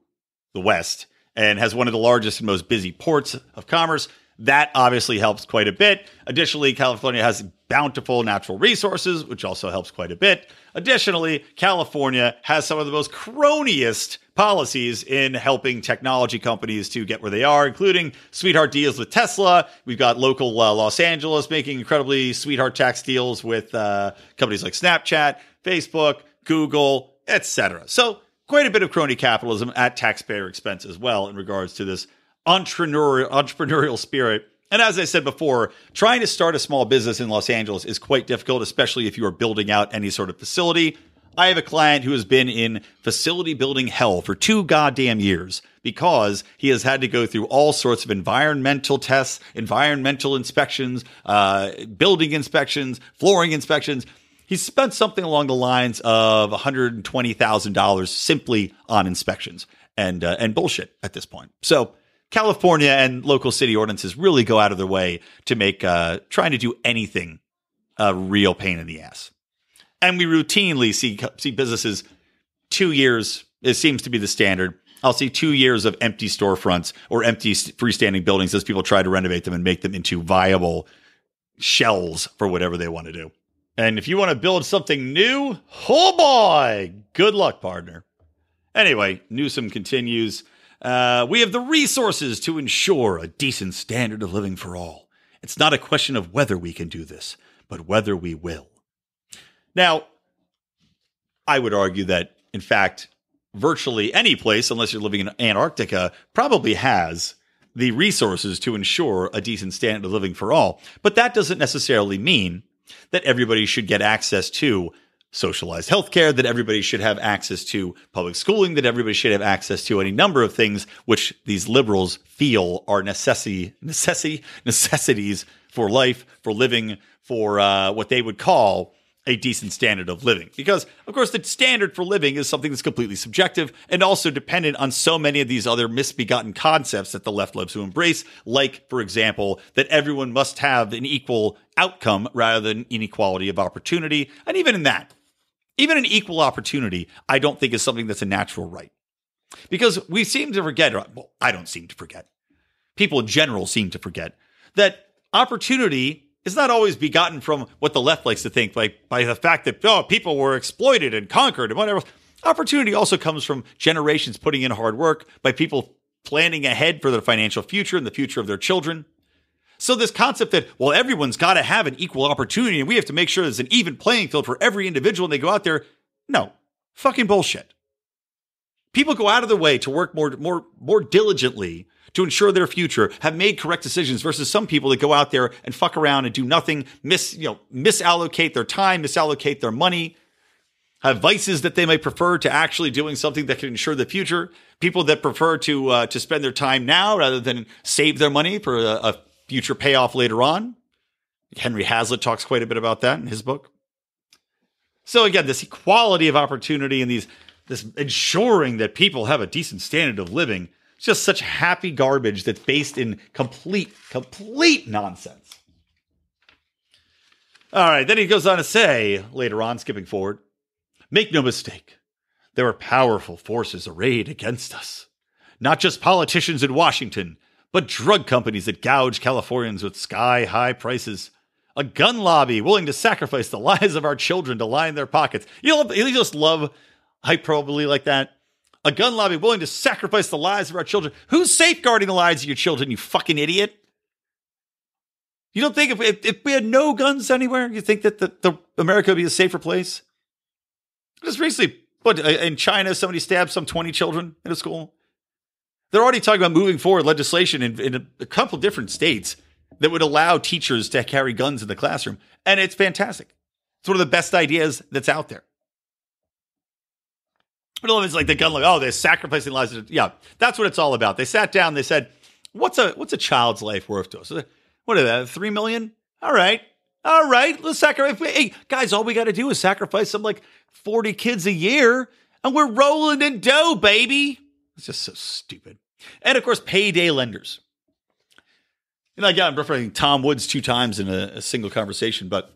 the West and has one of the largest and most busy ports of commerce. That obviously helps quite a bit. Additionally, California has bountiful natural resources, which also helps quite a bit. Additionally, California has some of the most cronyist policies in helping technology companies to get where they are, including sweetheart deals with Tesla. We've got local Los Angeles making incredibly sweetheart tax deals with companies like Snapchat, Facebook, Google, etc. So quite a bit of crony capitalism at taxpayer expense as well in regards to this entrepreneurial spirit. And as I said before, trying to start a small business in Los Angeles is quite difficult, especially if you are building out any sort of facility. I have a client who has been in facility building hell for 2 goddamn years because he has had to go through all sorts of environmental tests, environmental inspections, building inspections, flooring inspections. He spent something along the lines of $120,000 simply on inspections and bullshit at this point. So California and local city ordinances really go out of their way to make trying to do anything a real pain in the ass. And we routinely see businesses 2 years. It seems to be the standard. I'll see 2 years of empty storefronts or empty freestanding buildings as people try to renovate them and make them into viable shells for whatever they want to do. And if you want to build something new, oh boy, good luck, partner. Anyway, Newsom continues. We have the resources to ensure a decent standard of living for all. It's not a question of whether we can do this, but whether we will. Now, I would argue that, in fact, virtually any place, unless you're living in Antarctica, probably has the resources to ensure a decent standard of living for all. But that doesn't necessarily mean that everybody should get access to socialized healthcare, that everybody should have access to public schooling, that everybody should have access to any number of things which these liberals feel are necessities for life, for living, for what they would call a decent standard of living. Because, of course, the standard for living is something that's completely subjective and also dependent on so many of these other misbegotten concepts that the left loves to embrace, like, for example, that everyone must have an equal outcome rather than inequality of opportunity. And even in that, even an equal opportunity, I don't think is something that's a natural right. Because we seem to forget, well, I don't seem to forget, people in general seem to forget, that opportunity is not always begotten from what the left likes to think, like by the fact that people were exploited and conquered and whatever. Opportunity also comes from generations putting in hard work, by people planning ahead for their financial future and the future of their children. So this concept that, well, everyone's got to have an equal opportunity and we have to make sure there's an even playing field for every individual when they go out there. No, fucking bullshit. People go out of their way to work more diligently to ensure their future, have made correct decisions, versus some people that go out there and fuck around and do nothing, misallocate their time, misallocate their money, have vices that they may prefer to actually doing something that can ensure the future. People that prefer to spend their time now rather than save their money for a future payoff later on. Henry Hazlitt talks quite a bit about that in his book. So again, this equality of opportunity and this ensuring that people have a decent standard of living, it's just such happy garbage that's based in complete nonsense. All right, then he goes on to say, later on, skipping forward, make no mistake, there are powerful forces arrayed against us. Not just politicians in Washington, but drug companies that gouge Californians with sky-high prices. A gun lobby willing to sacrifice the lives of our children to line their pockets. You just love hyperbole like that. A gun lobby willing to sacrifice the lives of our children. Who's safeguarding the lives of your children, you fucking idiot? You don't think if we had no guns anywhere, you think that the America would be a safer place? Just recently, in China, somebody stabbed some 20 children in a school. They're already talking about moving forward legislation in a couple different states that would allow teachers to carry guns in the classroom. And it's fantastic. It's one of the best ideas that's out there. But it's like the gun, like, they're sacrificing lives. Yeah, that's what it's all about. They sat down, they said, what's a child's life worth to us? What is that, 3 million? All right, let's sacrifice. Hey, guys, all we got to do is sacrifice some 40 kids a year, and we're rolling in dough, baby. It's just so stupid. And of course, payday lenders. Again, I'm referring Tom Woods 2 times in a single conversation, but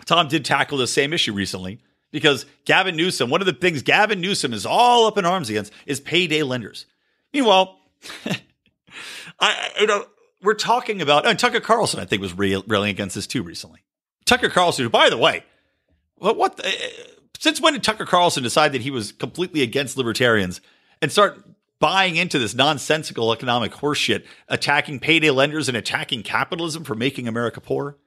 Tom did tackle the same issue recently. Because Gavin Newsom, one of the things Gavin Newsom is all up in arms against is payday lenders. Meanwhile, we're talking about, and Tucker Carlson, I think, was railing against this too recently. Tucker Carlson, who, by the way, since when did Tucker Carlson decide that he was completely against libertarians and start buying into this nonsensical economic horseshit, attacking payday lenders and attacking capitalism for making America poor?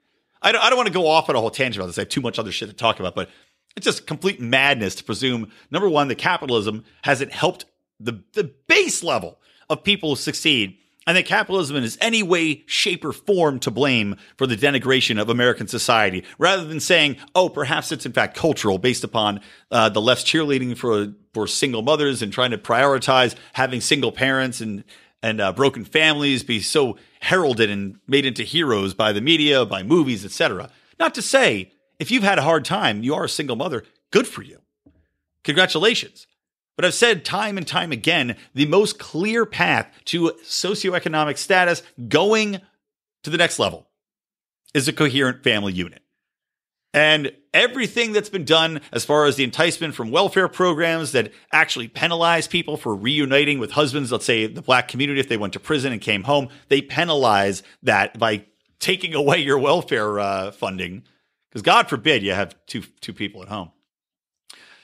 I don't want to go off on a whole tangent about this. I have too much other shit to talk about, but it's just complete madness to presume, number one, that capitalism hasn't helped the base level of people succeed, and that capitalism is any way, shape, or form to blame for the denigration of American society, rather than saying, perhaps it's in fact cultural, based upon the left's cheerleading for single mothers and trying to prioritize having single parents and broken families be so heralded and made into heroes by the media, by movies, etc. Not to say, if you've had a hard time, you are a single mother, good for you. Congratulations. But I've said time and time again, the most clear path to socioeconomic status going to the next level is a coherent family unit. And everything that's been done as far as the enticement from welfare programs that actually penalize people for reuniting with husbands, let's say the black community, if they went to prison and came home, they penalize that by taking away your welfare funding. Because God forbid you have two people at home.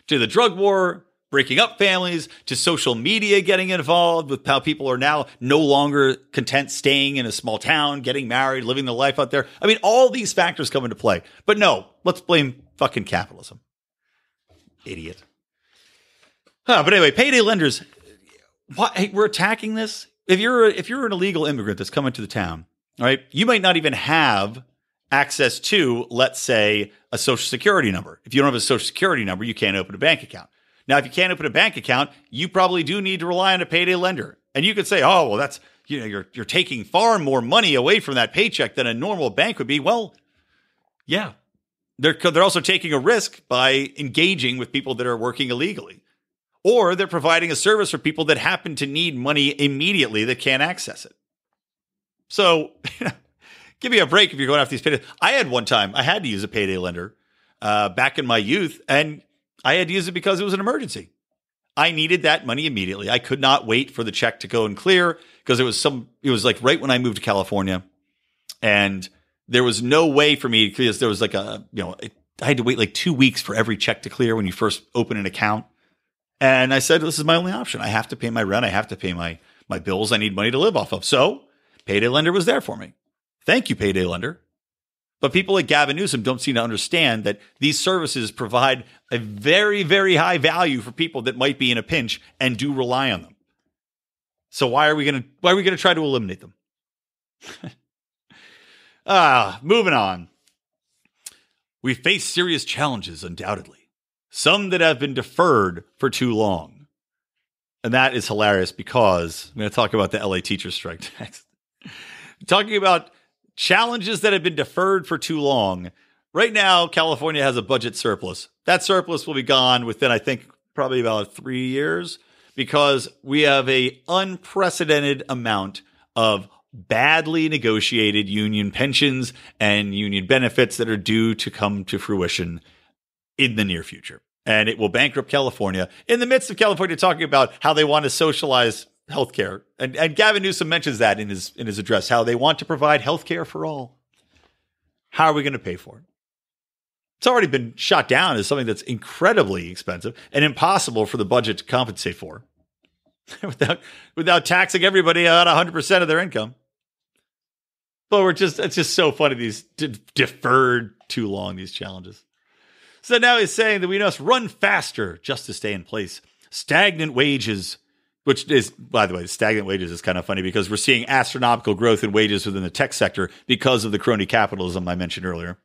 To the drug war, breaking up families, to social media getting involved with how people are now no longer content staying in a small town, getting married, living their life out there. I mean, all these factors come into play. But no, let's blame fucking capitalism. Idiot. But anyway, payday lenders, hey, we're attacking this. If you're an illegal immigrant that's coming to the town, right, you might not even have access to, let's say, a social security number. If you don't have a social security number, you can't open a bank account. Now, if you can't open a bank account, you probably do need to rely on a payday lender. And you could say, oh, well, that's, you're taking far more money away from that paycheck than a normal bank would be. Well, yeah. They're also taking a risk by engaging with people that are working illegally. Or they're providing a service for people that happen to need money immediately that can't access it. So, give me a break if you're going after these payday. I had to use a payday lender back in my youth, and I had to use it because it was an emergency. I needed that money immediately. I could not wait for the check to go and clear because it was like right when I moved to California, and there was no way for me because there was like I had to wait like 2 weeks for every check to clear when you first open an account. And I said, this is my only option. I have to pay my rent. I have to pay my bills. I need money to live off of. So payday lender was there for me. Thank you, payday lender. But people like Gavin Newsom don't seem to understand that these services provide a very, very high value for people that might be in a pinch and do rely on them. So why are we going to try to eliminate them? Moving on. We face serious challenges, undoubtedly. Some that have been deferred for too long. And that is hilarious because I'm going to talk about the LA teacher strike next. Talking about challenges that have been deferred for too long. Right now, California has a budget surplus. That surplus will be gone within, I think, probably about 3 years because we have an unprecedented amount of badly negotiated union pensions and union benefits that are due to come to fruition in the near future. And it will bankrupt California in the midst of California talking about how they want to socialize healthcare. And Gavin Newsom mentions that in his address, how they want to provide healthcare for all. How are we going to pay for it? It's already been shot down as something that's incredibly expensive and impossible for the budget to compensate for without taxing everybody out 100% of their income. But it's just so funny, these deferred too long, these challenges. So now he's saying that we must run faster just to stay in place. Stagnant wages, which is, by the way, stagnant wages is kind of funny because we're seeing astronomical growth in wages within the tech sector because of the crony capitalism I mentioned earlier.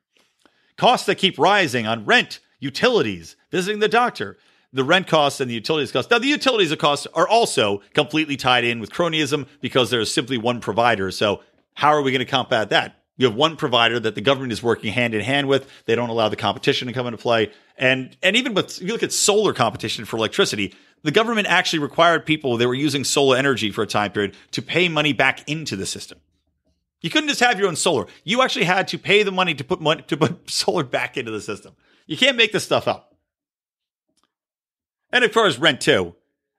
Costs that keep rising on rent, utilities, visiting the doctor, the rent costs and the utilities costs. Now, the utilities costs are also completely tied in with cronyism because there's simply one provider. So how are we going to combat that? You have one provider that the government is working hand in hand with. They don't allow the competition to come into play. And even with, you look at solar competition for electricity, the government actually required people that were using solar energy for a time period to pay money back into the system. You couldn't just have your own solar. You actually had to pay the money to put solar back into the system. You can't make this stuff up. And as far as rent too,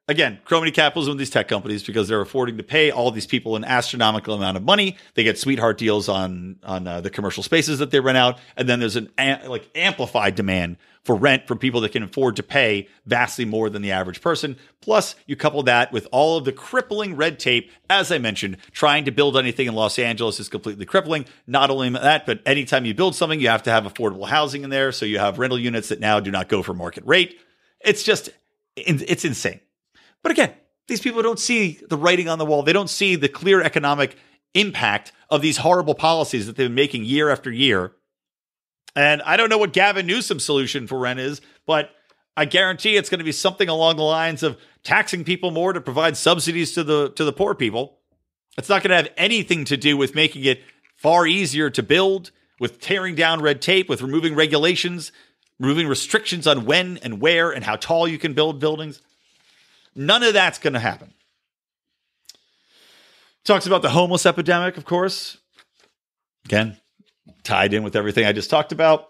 again, crony capitalism with these tech companies because they're affording to pay all these people an astronomical amount of money. They get sweetheart deals on the commercial spaces that they rent out, and then there's an amplified demand for rent from people that can afford to pay vastly more than the average person. Plus, you couple that with all of the crippling red tape. As I mentioned, trying to build anything in Los Angeles is completely crippling. Not only that, but anytime you build something, you have to have affordable housing in there. So you have rental units that now do not go for market rate. It's insane. But again, these people don't see the writing on the wall. They don't see the clear economic impact of these horrible policies that they've been making year after year. And I don't know what Gavin Newsom's solution for rent is, but I guarantee it's going to be something along the lines of taxing people more to provide subsidies to the poor people. It's not going to have anything to do with making it far easier to build, with tearing down red tape, with removing regulations, removing restrictions on when and where and how tall you can build buildings. None of that's going to happen. Talks about the homeless epidemic, of course. Again, tied in with everything I just talked about.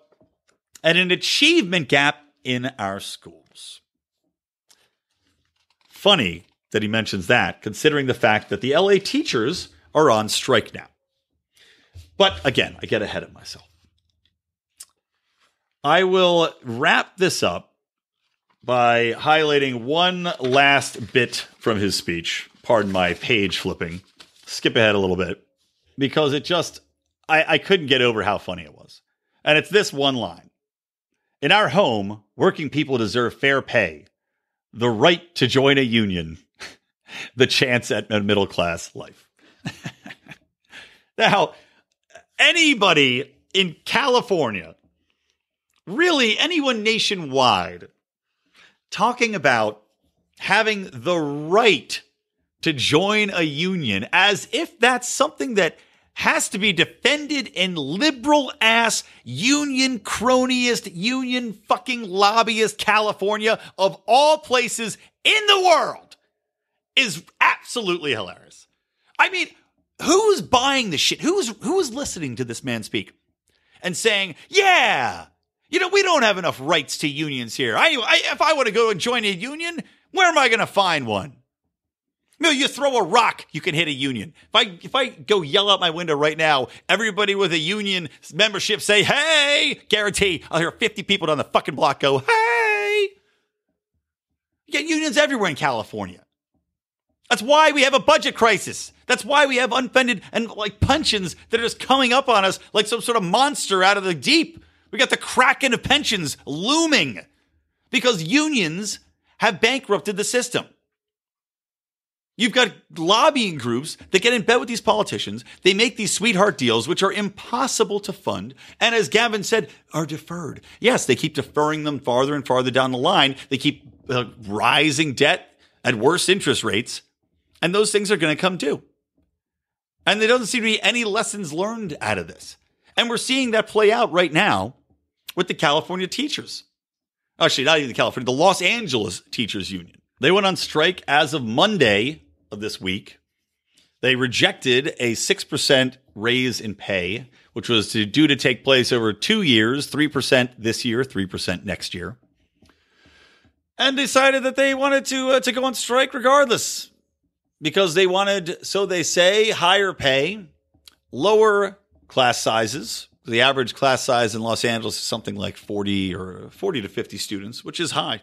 And an achievement gap in our schools. Funny that he mentions that, considering the fact that the LA teachers are on strike now. But again, I get ahead of myself. I will wrap this up by highlighting one last bit from his speech. Pardon my page flipping. Skip ahead a little bit. Because it just, I couldn't get over how funny it was. And it's this one line. In our home, working people deserve fair pay. the right to join a union, the chance at a middle-class life. Now, anybody in California, really anyone nationwide, talking about having the right to join a union as if that's something that has to be defended in liberal-ass, union cronyist, union fucking lobbyist California of all places in the world is absolutely hilarious. I mean, who's buying the shit? Who's listening to this man speak and saying, yeah, we don't have enough rights to unions here. If I want to go and join a union, where am I going to find one? You throw a rock, you can hit a union. If I go yell out my window right now, everybody with a union membership say, hey, guarantee I'll hear 50 people down the fucking block go, hey. You get unions everywhere in California. That's why we have a budget crisis. That's why we have unfunded and pensions that are just coming up on us like some sort of monster out of the deep. We got the kraken of pensions looming because unions have bankrupted the system. You've got lobbying groups that get in bed with these politicians. They make these sweetheart deals, which are impossible to fund. And as Gavin said, are deferred. Yes, they keep deferring them farther and farther down the line. They keep rising debt at worse interest rates. And those things are going to come due. And there doesn't seem to be any lessons learned out of this. And we're seeing that play out right now with the California teachers. Actually, not even the California, the Los Angeles Teachers Union. They went on strike as of Monday of this week. They rejected a 6% raise in pay, which was due to take place over 2 years, 3% this year, 3% next year. And decided that they wanted to go on strike regardless because they wanted, so they say, higher pay, lower class sizes. The average class size in Los Angeles is something like 40 to 50 students, which is high.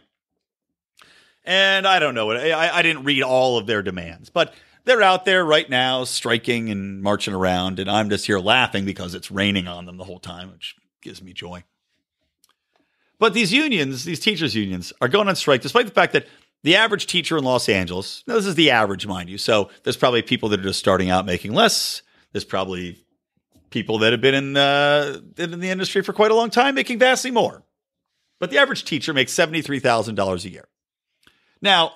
And I don't know. I didn't read all of their demands, but they're out there right now striking and marching around. And I'm just here laughing because it's raining on them the whole time, which gives me joy. But these unions, these teachers' unions, are going on strike despite the fact that the average teacher in Los Angeles, now this is the average, mind you. So there's probably people that are just starting out making less. There's probably people that have been in the industry for quite a long time making vastly more. But the average teacher makes $73,000 a year. Now,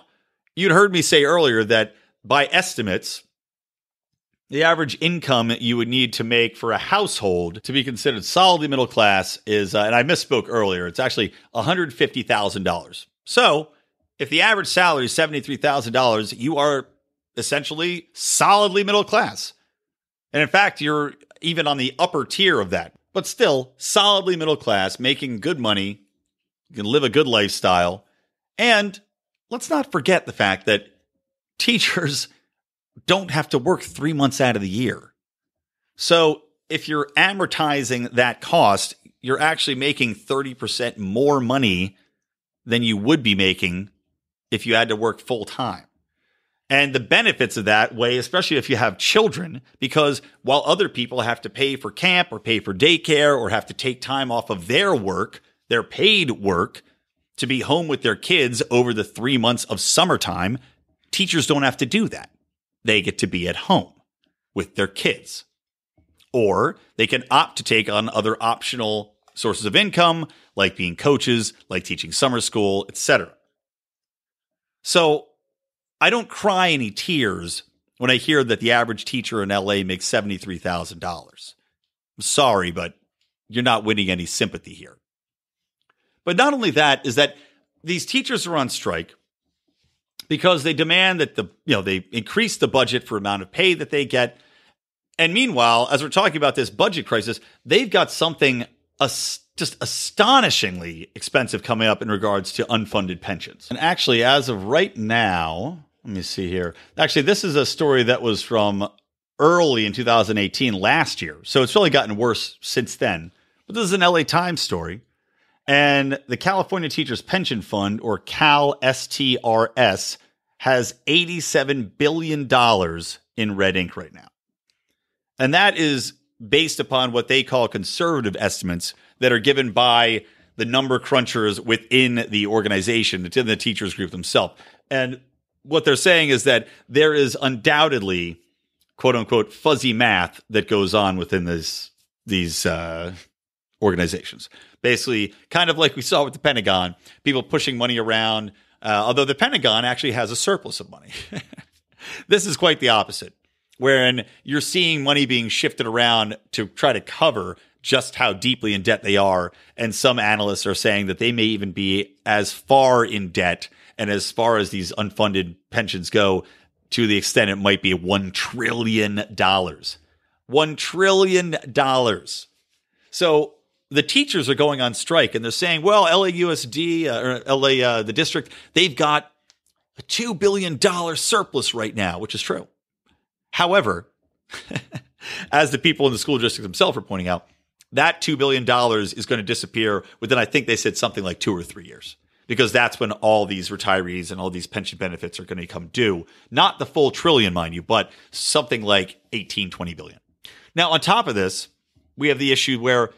you'd heard me say earlier that by estimates, the average income you would need to make for a household to be considered solidly middle class is, and I misspoke earlier, it's actually $150,000. So if the average salary is $73,000, you are essentially solidly middle class. And in fact, you're even on the upper tier of that, but still solidly middle class, making good money, you can live a good lifestyle. And let's not forget the fact that teachers don't have to work 3 months out of the year. So if you're amortizing that cost, you're actually making 30% more money than you would be making if you had to work full time. And the benefits of that way, especially if you have children, because while other people have to pay for camp or pay for daycare or have to take time off of their work, their paid work, to be home with their kids over the 3 months of summertime, teachers don't have to do that. They get to be at home with their kids. Or they can opt to take on other optional sources of income, like being coaches, like teaching summer school, etc. So I don't cry any tears when I hear that the average teacher in LA makes $73,000. I'm sorry, but you're not winning any sympathy here. But not only that, is that these teachers are on strike because they demand that they increase the budget for amount of pay that they get. And meanwhile, as we're talking about this budget crisis, they've got something just astonishingly expensive coming up in regards to unfunded pensions. And actually, as of right now, let me see here. Actually, this is a story that was from early in 2018, last year. So it's really gotten worse since then. But this is an LA Times story. And the California Teachers Pension Fund, or Cal STRS, has $87 billion in red ink right now. And that is based upon what they call conservative estimates that are given by the number crunchers within the organization, within the teachers group themselves. And what they're saying is that there is undoubtedly, quote unquote, fuzzy math that goes on within these organizations. Basically, kind of like we saw with the Pentagon, people pushing money around, although the Pentagon actually has a surplus of money. This is quite the opposite, wherein you're seeing money being shifted around to try to cover just how deeply in debt they are. And some analysts are saying that they may even be as far in debt and as far as these unfunded pensions go, to the extent it might be $1 trillion. $1 trillion. So the teachers are going on strike, and they're saying, well, LAUSD, or LA, the district, they've got a $2 billion surplus right now, which is true. However, as the people in the school district themselves are pointing out, that $2 billion is going to disappear within, I think they said something like 2 or 3 years, because that's when all these retirees and all these pension benefits are going to become due. Not the full trillion, mind you, but something like 18, 20 billion. Now, on top of this, we have the issue where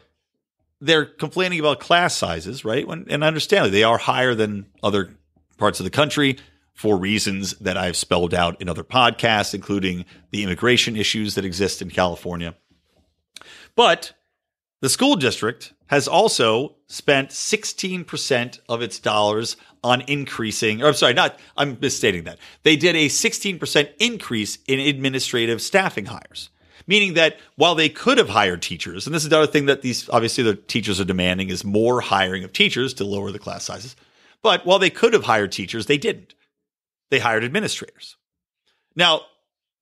they're complaining about class sizes, right? And understandably, they are higher than other parts of the country for reasons that I've spelled out in other podcasts, including the immigration issues that exist in California. But the school district has also spent 16% of its dollars on increasing, or I'm misstating that. They did a 16% increase in administrative staffing hires, meaning that while they could have hired teachers, and this is the other thing that obviously the teachers are demanding is more hiring of teachers to lower the class sizes. But while they could have hired teachers, they didn't. They hired administrators. Now,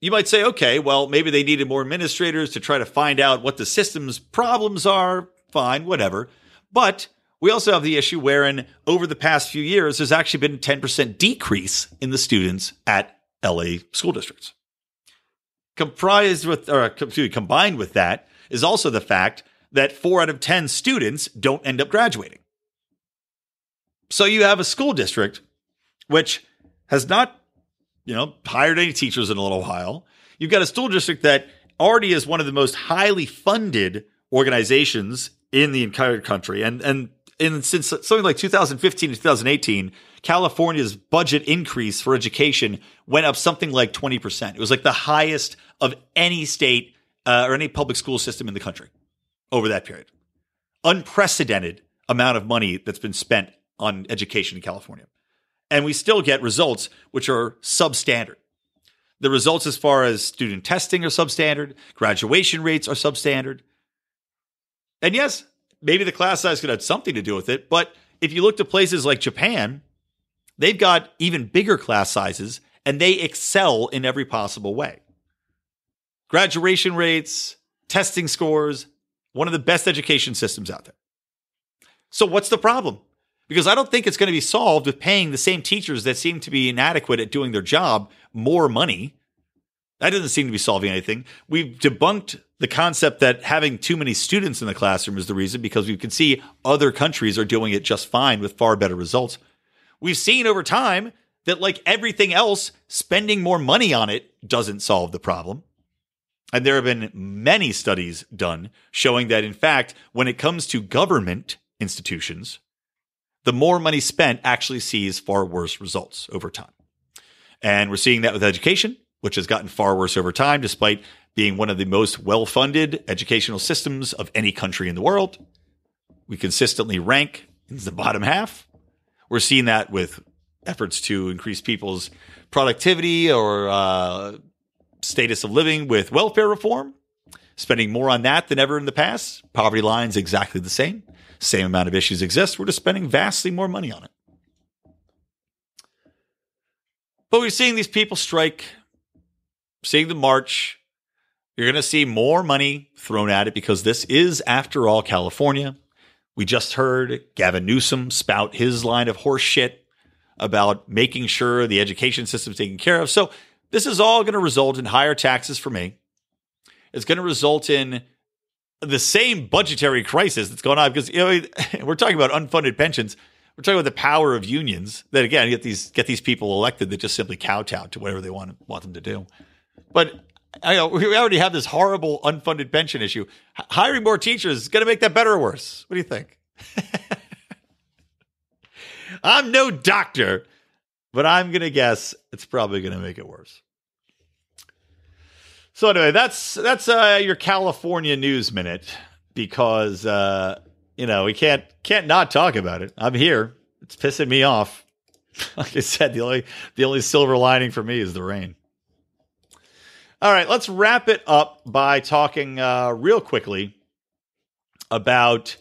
you might say, okay, well, maybe they needed more administrators to try to find out what the system's problems are. Fine, whatever. But we also have the issue wherein over the past few years, there's actually been a 10% decrease in the students at LA school districts. Combined with that is also the fact that 4 out of 10 students don't end up graduating. So you have a school district which has not, hired any teachers in a little while. You've got a school district that already is one of the most highly funded organizations in the entire country. And since something like 2015 to 2018, California's budget increase for education went up something like 20%. It was like the highest of any state or any public school system in the country over that period. Unprecedented amount of money that's been spent on education in California. And we still get results which are substandard. The results as far as student testing are substandard. Graduation rates are substandard. And yes, maybe the class size could have something to do with it. But if you look to places like Japan, they've got even bigger class sizes and they excel in every possible way. Graduation rates, testing scores, one of the best education systems out there. So what's the problem? Because I don't think it's going to be solved with paying the same teachers that seem to be inadequate at doing their job more money. That doesn't seem to be solving anything. We've debunked the concept that having too many students in the classroom is the reason, because we can see other countries are doing it just fine with far better results. We've seen over time that, like everything else, spending more money on it doesn't solve the problem. And there have been many studies done showing that, in fact, when it comes to government institutions, the more money spent actually sees far worse results over time. And we're seeing that with education, which has gotten far worse over time, despite being one of the most well-funded educational systems of any country in the world. We consistently rank in the bottom half. We're seeing that with efforts to increase people's productivity or status of living with welfare reform, spending more on that than ever in the past. Poverty line's exactly the same. Same amount of issues exist. We're just spending vastly more money on it. But we're seeing these people strike, seeing the march. You're going to see more money thrown at it because this is, after all, California. We just heard Gavin Newsom spout his line of horse shit about making sure the education system is taken care of. So this is all going to result in higher taxes for me. It's going to result in the same budgetary crisis that's going on, because we're talking about unfunded pensions. We're talking about the power of unions that, again, get these people elected that just simply kowtow to whatever they want them to do. But we already have this horrible unfunded pension issue. Hiring more teachers is going to make that better or worse? What do you think? I'm no doctor, but I'm going to guess it's probably going to make it worse. So anyway, that's your California News Minute, because we can't not talk about it. I'm here. It's pissing me off. Like I said, the only silver lining for me is the rain. All right, let's wrap it up by talking real quickly about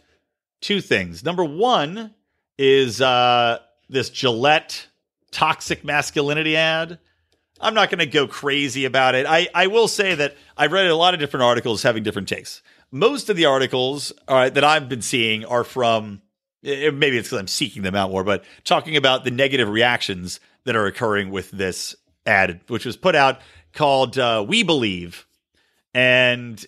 two things. Number one is this Gillette toxic masculinity ad. I'm not going to go crazy about it. I will say that I've read a lot of different articles having different takes. Most of the articles that I've been seeing are from, maybe it's because I'm seeking them out more, but talking about the negative reactions that are occurring with this ad, which was put out, called We Believe. And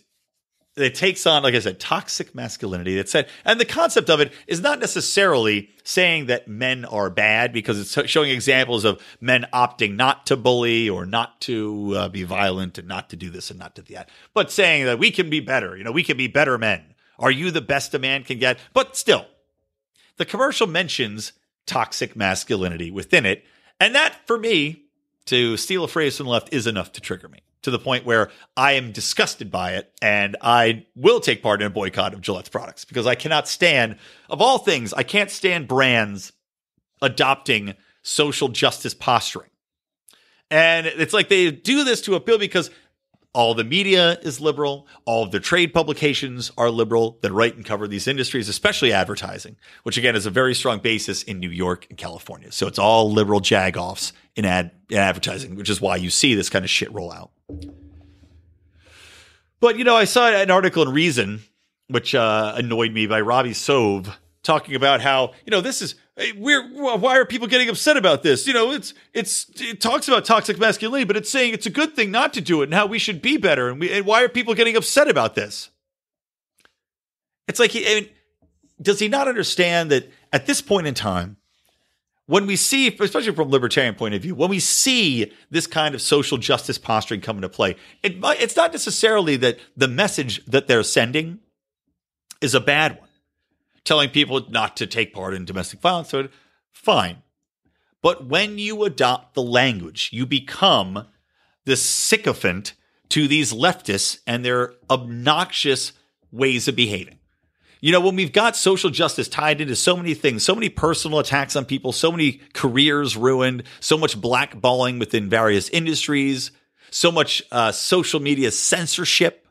it takes on, like I said, toxic masculinity. That's said, and the concept of it is not necessarily saying that men are bad, because it's showing examples of men opting not to bully or not to be violent and not to do this and not to do that, but saying that we can be better. We can be better men. Are you the best a man can get? But still, the commercial mentions toxic masculinity within it. And that, for me, to steal a phrase from the left, is enough to trigger me, to the point where I am disgusted by it, and I will take part in a boycott of Gillette's products, because I cannot stand, of all things, I can't stand brands adopting social justice posturing. And it's like they do this to appeal because all the media is liberal, all of their trade publications are liberal that write and cover these industries, especially advertising, which again is a very strong basis in New York and California. So it's all liberal jagoffs in advertising, which is why you see this kind of shit roll out. But, I saw an article in Reason, which annoyed me, by Robbie Sove, talking about how, this is, why are people getting upset about this? It talks about toxic masculinity, but it's saying it's a good thing not to do it and how we should be better. And why are people getting upset about this? It's like, does he not understand that at this point in time, when we see, especially from a libertarian point of view, when we see this kind of social justice posturing come into play, it's not necessarily that the message that they're sending is a bad one. Telling people not to take part in domestic violence, so fine. But when you adopt the language, you become this sycophant to these leftists and their obnoxious ways of behaving. When we've got social justice tied into so many things, so many personal attacks on people, so many careers ruined, so much blackballing within various industries, so much social media censorship,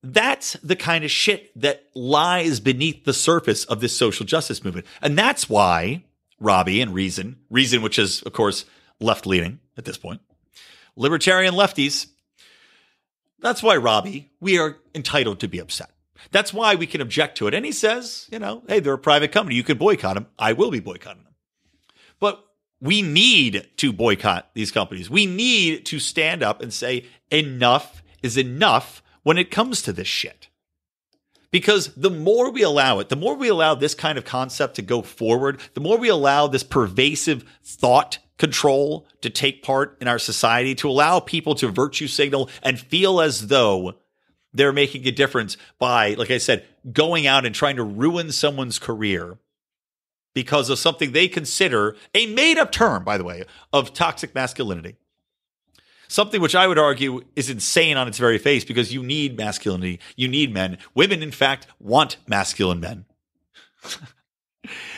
that's the kind of shit that lies beneath the surface of this social justice movement. And that's why Robbie and Reason, which is, of course, left-leaning at this point, libertarian lefties, that's why, Robbie, we are entitled to be upset. That's why we can object to it. And he says, hey, they're a private company. You can boycott them. I will be boycotting them. But we need to boycott these companies. We need to stand up and say enough is enough when it comes to this shit. Because the more we allow it, the more we allow this kind of concept to go forward, the more we allow this pervasive thought control to take part in our society, to allow people to virtue signal and feel as though they're making a difference by, like I said, going out and trying to ruin someone's career because of something they consider a made-up term, by the way, of toxic masculinity. Something which I would argue is insane on its very face, because you need masculinity. You need men. Women, in fact, want masculine men.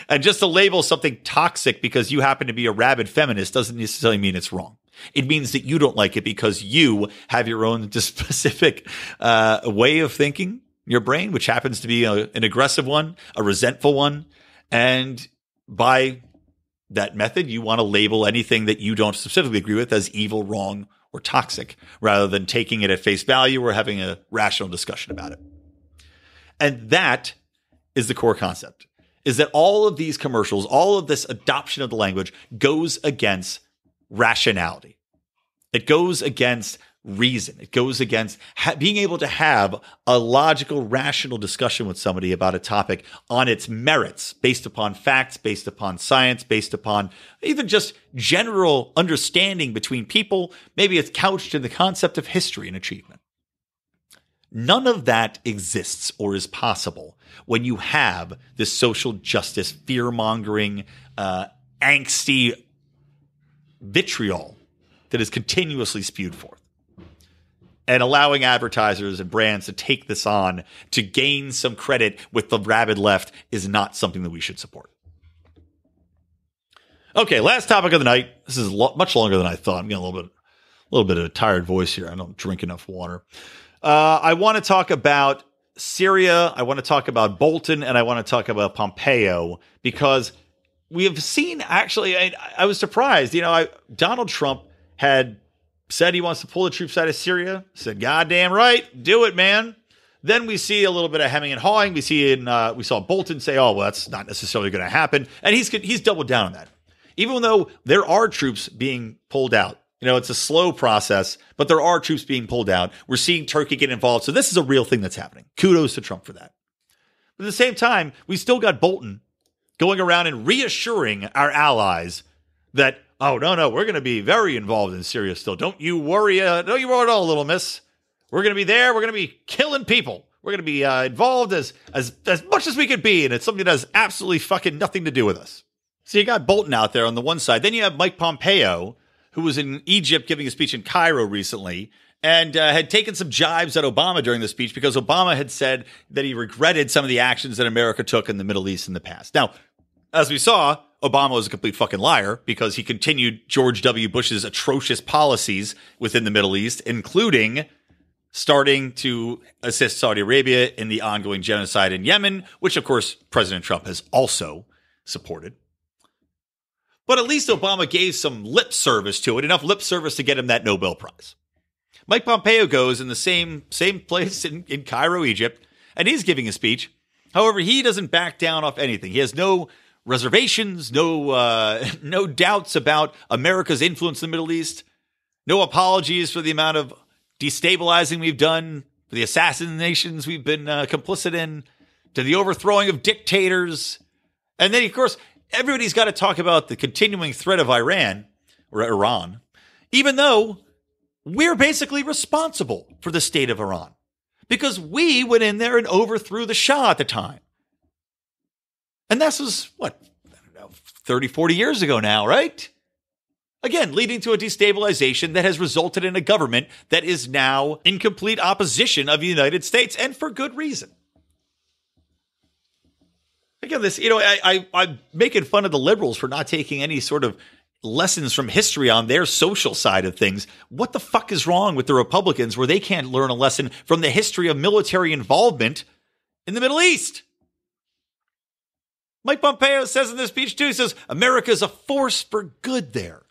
And just to label something toxic because you happen to be a rabid feminist doesn't necessarily mean it's wrong. It means that you don't like it because you have your own specific way of thinking in your brain, which happens to be an aggressive one, a resentful one. And by that method, you want to label anything that you don't specifically agree with as evil, wrong, or toxic, rather than taking it at face value or having a rational discussion about it. And that is the core concept, is that all of these commercials, all of this adoption of the language goes against rationality. It goes against reason. It goes against being able to have a logical, rational discussion with somebody about a topic on its merits, based upon facts, based upon science, based upon even just general understanding between people. Maybe it's couched in the concept of history and achievement. None of that exists or is possible when you have this social justice, fear-mongering, angsty vitriol that is continuously spewed forth. And allowing advertisers and brands to take this on to gain some credit with the rabid left is not something that we should support. Okay, last topic of the night. This is much longer than I thought. I'm getting a little bit of a tired voice here. I don't drink enough water. I want to talk about Syria. I want to talk about Bolton, and I want to talk about Pompeo because we have seen. Actually, I was surprised. Donald Trump had said he wants to pull the troops out of Syria. Said, "Goddamn right, do it, man." Then we see a little bit of hemming and hawing. We saw Bolton say, "Oh, well, that's not necessarily going to happen," and he's doubled down on that. Even though there are troops being pulled out, it's a slow process, but there are troops being pulled out. We're seeing Turkey get involved, so this is a real thing that's happening. Kudos to Trump for that. But at the same time, we still got Bolton going around and reassuring our allies that, oh, no, we're going to be very involved in Syria still. Don't you worry at all, little miss. We're going to be there. We're going to be killing people. We're going to be involved as much as we could be, and it's something that has absolutely fucking nothing to do with us. So you got Bolton out there on the one side. Then you have Mike Pompeo, who was in Egypt giving a speech in Cairo recently, and had taken some jibes at Obama during the speech because Obama had said that he regretted some of the actions that America took in the Middle East in the past. Now, as we saw, Obama was a complete fucking liar because he continued George W. Bush's atrocious policies within the Middle East, including starting to assist Saudi Arabia in the ongoing genocide in Yemen, which, of course, President Trump has also supported. But at least Obama gave some lip service to it, enough lip service to get him that Nobel Prize. Mike Pompeo goes in the same place in Cairo, Egypt, and he's giving a speech. However, he doesn't back down off anything. He has no reservations, no doubts about America's influence in the Middle East, no apologies for the amount of destabilizing we've done, for the assassinations we've been complicit in, to the overthrowing of dictators. And then, of course, everybody's got to talk about the continuing threat of Iran, even though we're basically responsible for the state of Iran because we went in there and overthrew the Shah at the time. And this was, 30, 40 years ago now, right? Again, leading to a destabilization that has resulted in a government that is now in complete opposition of the United States, and for good reason. Again, I'm making fun of the liberals for not taking any sort of lessons from history on their social side of things. What the fuck is wrong with the Republicans where they can't learn a lesson from the history of military involvement in the Middle East? Mike Pompeo says in this speech too, he says, America is a force for good there.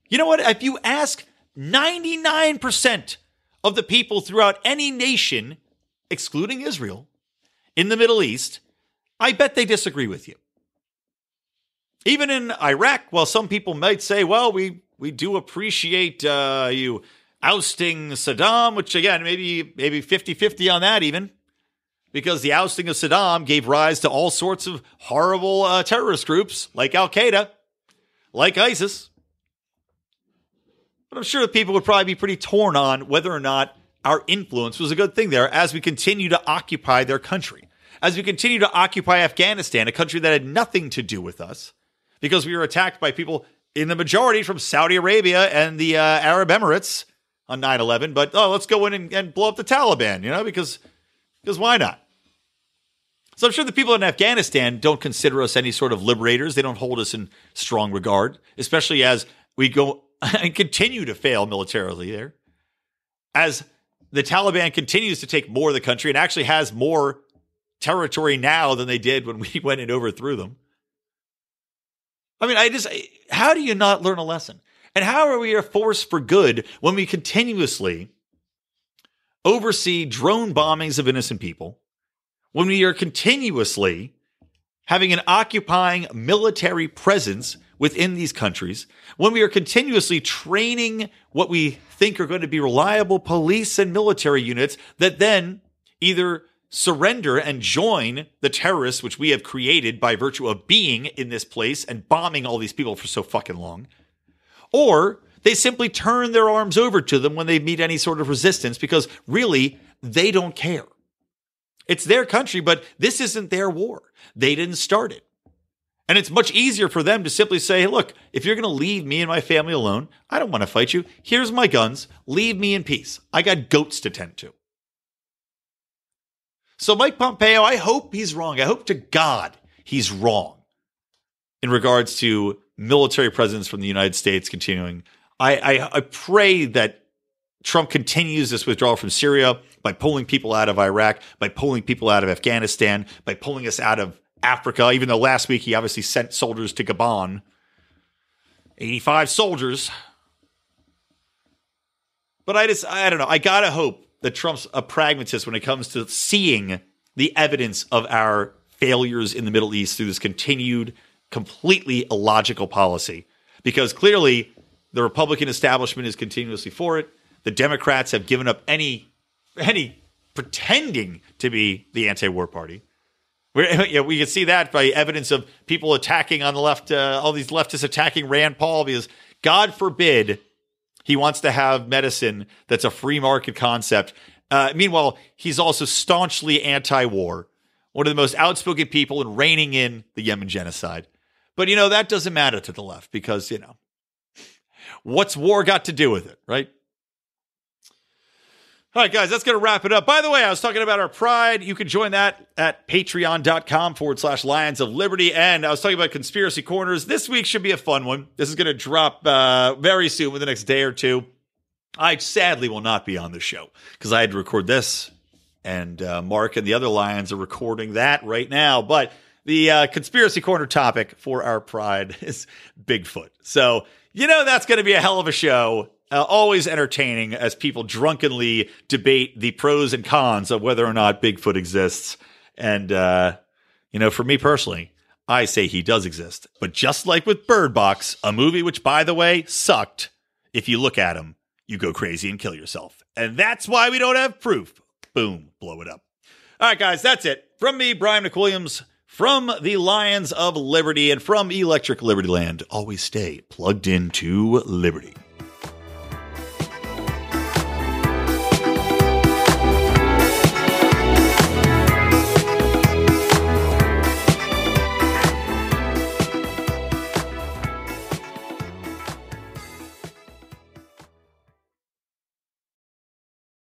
You know what? If you ask 99% of the people throughout any nation, excluding Israel, in the Middle East, I bet they disagree with you. Even in Iraq, while some people might say, well, we do appreciate you ousting Saddam, which again, maybe 50-50 on that even, because the ousting of Saddam gave rise to all sorts of horrible terrorist groups like Al-Qaeda, like ISIS. But I'm sure that people would probably be pretty torn on whether or not our influence was a good thing there as we continue to occupy their country. As we continue to occupy Afghanistan, a country that had nothing to do with us, because we were attacked by people in the majority from Saudi Arabia and the Arab Emirates on 9/11. But, let's go in and blow up the Taliban, because why not? So I'm sure the people in Afghanistan don't consider us any sort of liberators. They don't hold us in strong regard, especially as we go and continue to fail militarily there. As the Taliban continues to take more of the country and actually has more territory now than they did when we went and overthrew them. I mean, how do you not learn a lesson? And how are we a force for good when we continuously oversee drone bombings of innocent people, when we are continuously having an occupying military presence within these countries, when we are continuously training what we think are going to be reliable police and military units that then either surrender and join the terrorists which we have created by virtue of being in this place and bombing all these people for so fucking long, or They simply turn their arms over to them when they meet any sort of resistance because really, they don't care. It's their country, but this isn't their war. They didn't start it. And it's much easier for them to simply say, hey, look, if you're going to leave me and my family alone, I don't want to fight you. Here's my guns. Leave me in peace. I got goats to tend to. So Mike Pompeo, I hope he's wrong. I hope to God he's wrong in regards to military presence from the United States continuing. I pray that Trump continues this withdrawal from Syria by pulling people out of Iraq, by pulling people out of Afghanistan, by pulling us out of Africa, even though last week he obviously sent soldiers to Gabon. 85 soldiers. But I don't know. I got to hope that Trump's a pragmatist when it comes to seeing the evidence of our failures in the Middle East through this continued, completely illogical policy. Because clearly the Republican establishment is continuously for it. The Democrats have given up any pretending to be the anti-war party. We can see that by evidence of people attacking on the left, all these leftists attacking Rand Paul because God forbid he wants to have medicine that's a free market concept. Meanwhile, he's also staunchly anti-war, one of the most outspoken people in reining in the Yemen genocide. But, that doesn't matter to the left because, what's war got to do with it, right? All right, guys, that's going to wrap it up. By the way, I was talking about our pride. You can join that at patreon.com/Lions of Liberty. And I was talking about Conspiracy Corners. This week should be a fun one. This is going to drop very soon, within the next day or two. I sadly will not be on the show because I had to record this. And Mark and the other Lions are recording that right now. But the Conspiracy Corner topic for our pride is Bigfoot. So, that's going to be a hell of a show. Always entertaining as people drunkenly debate the pros and cons of whether or not Bigfoot exists. And, for me personally, I say he does exist. But just like with Bird Box, a movie which, by the way, sucked, if you look at him, you go crazy and kill yourself. And that's why we don't have proof. Boom, blow it up. All right, guys, that's it. From me, Brian McWilliams, from the Lions of Liberty, and from Electric Libertyland. Always stay plugged into Liberty.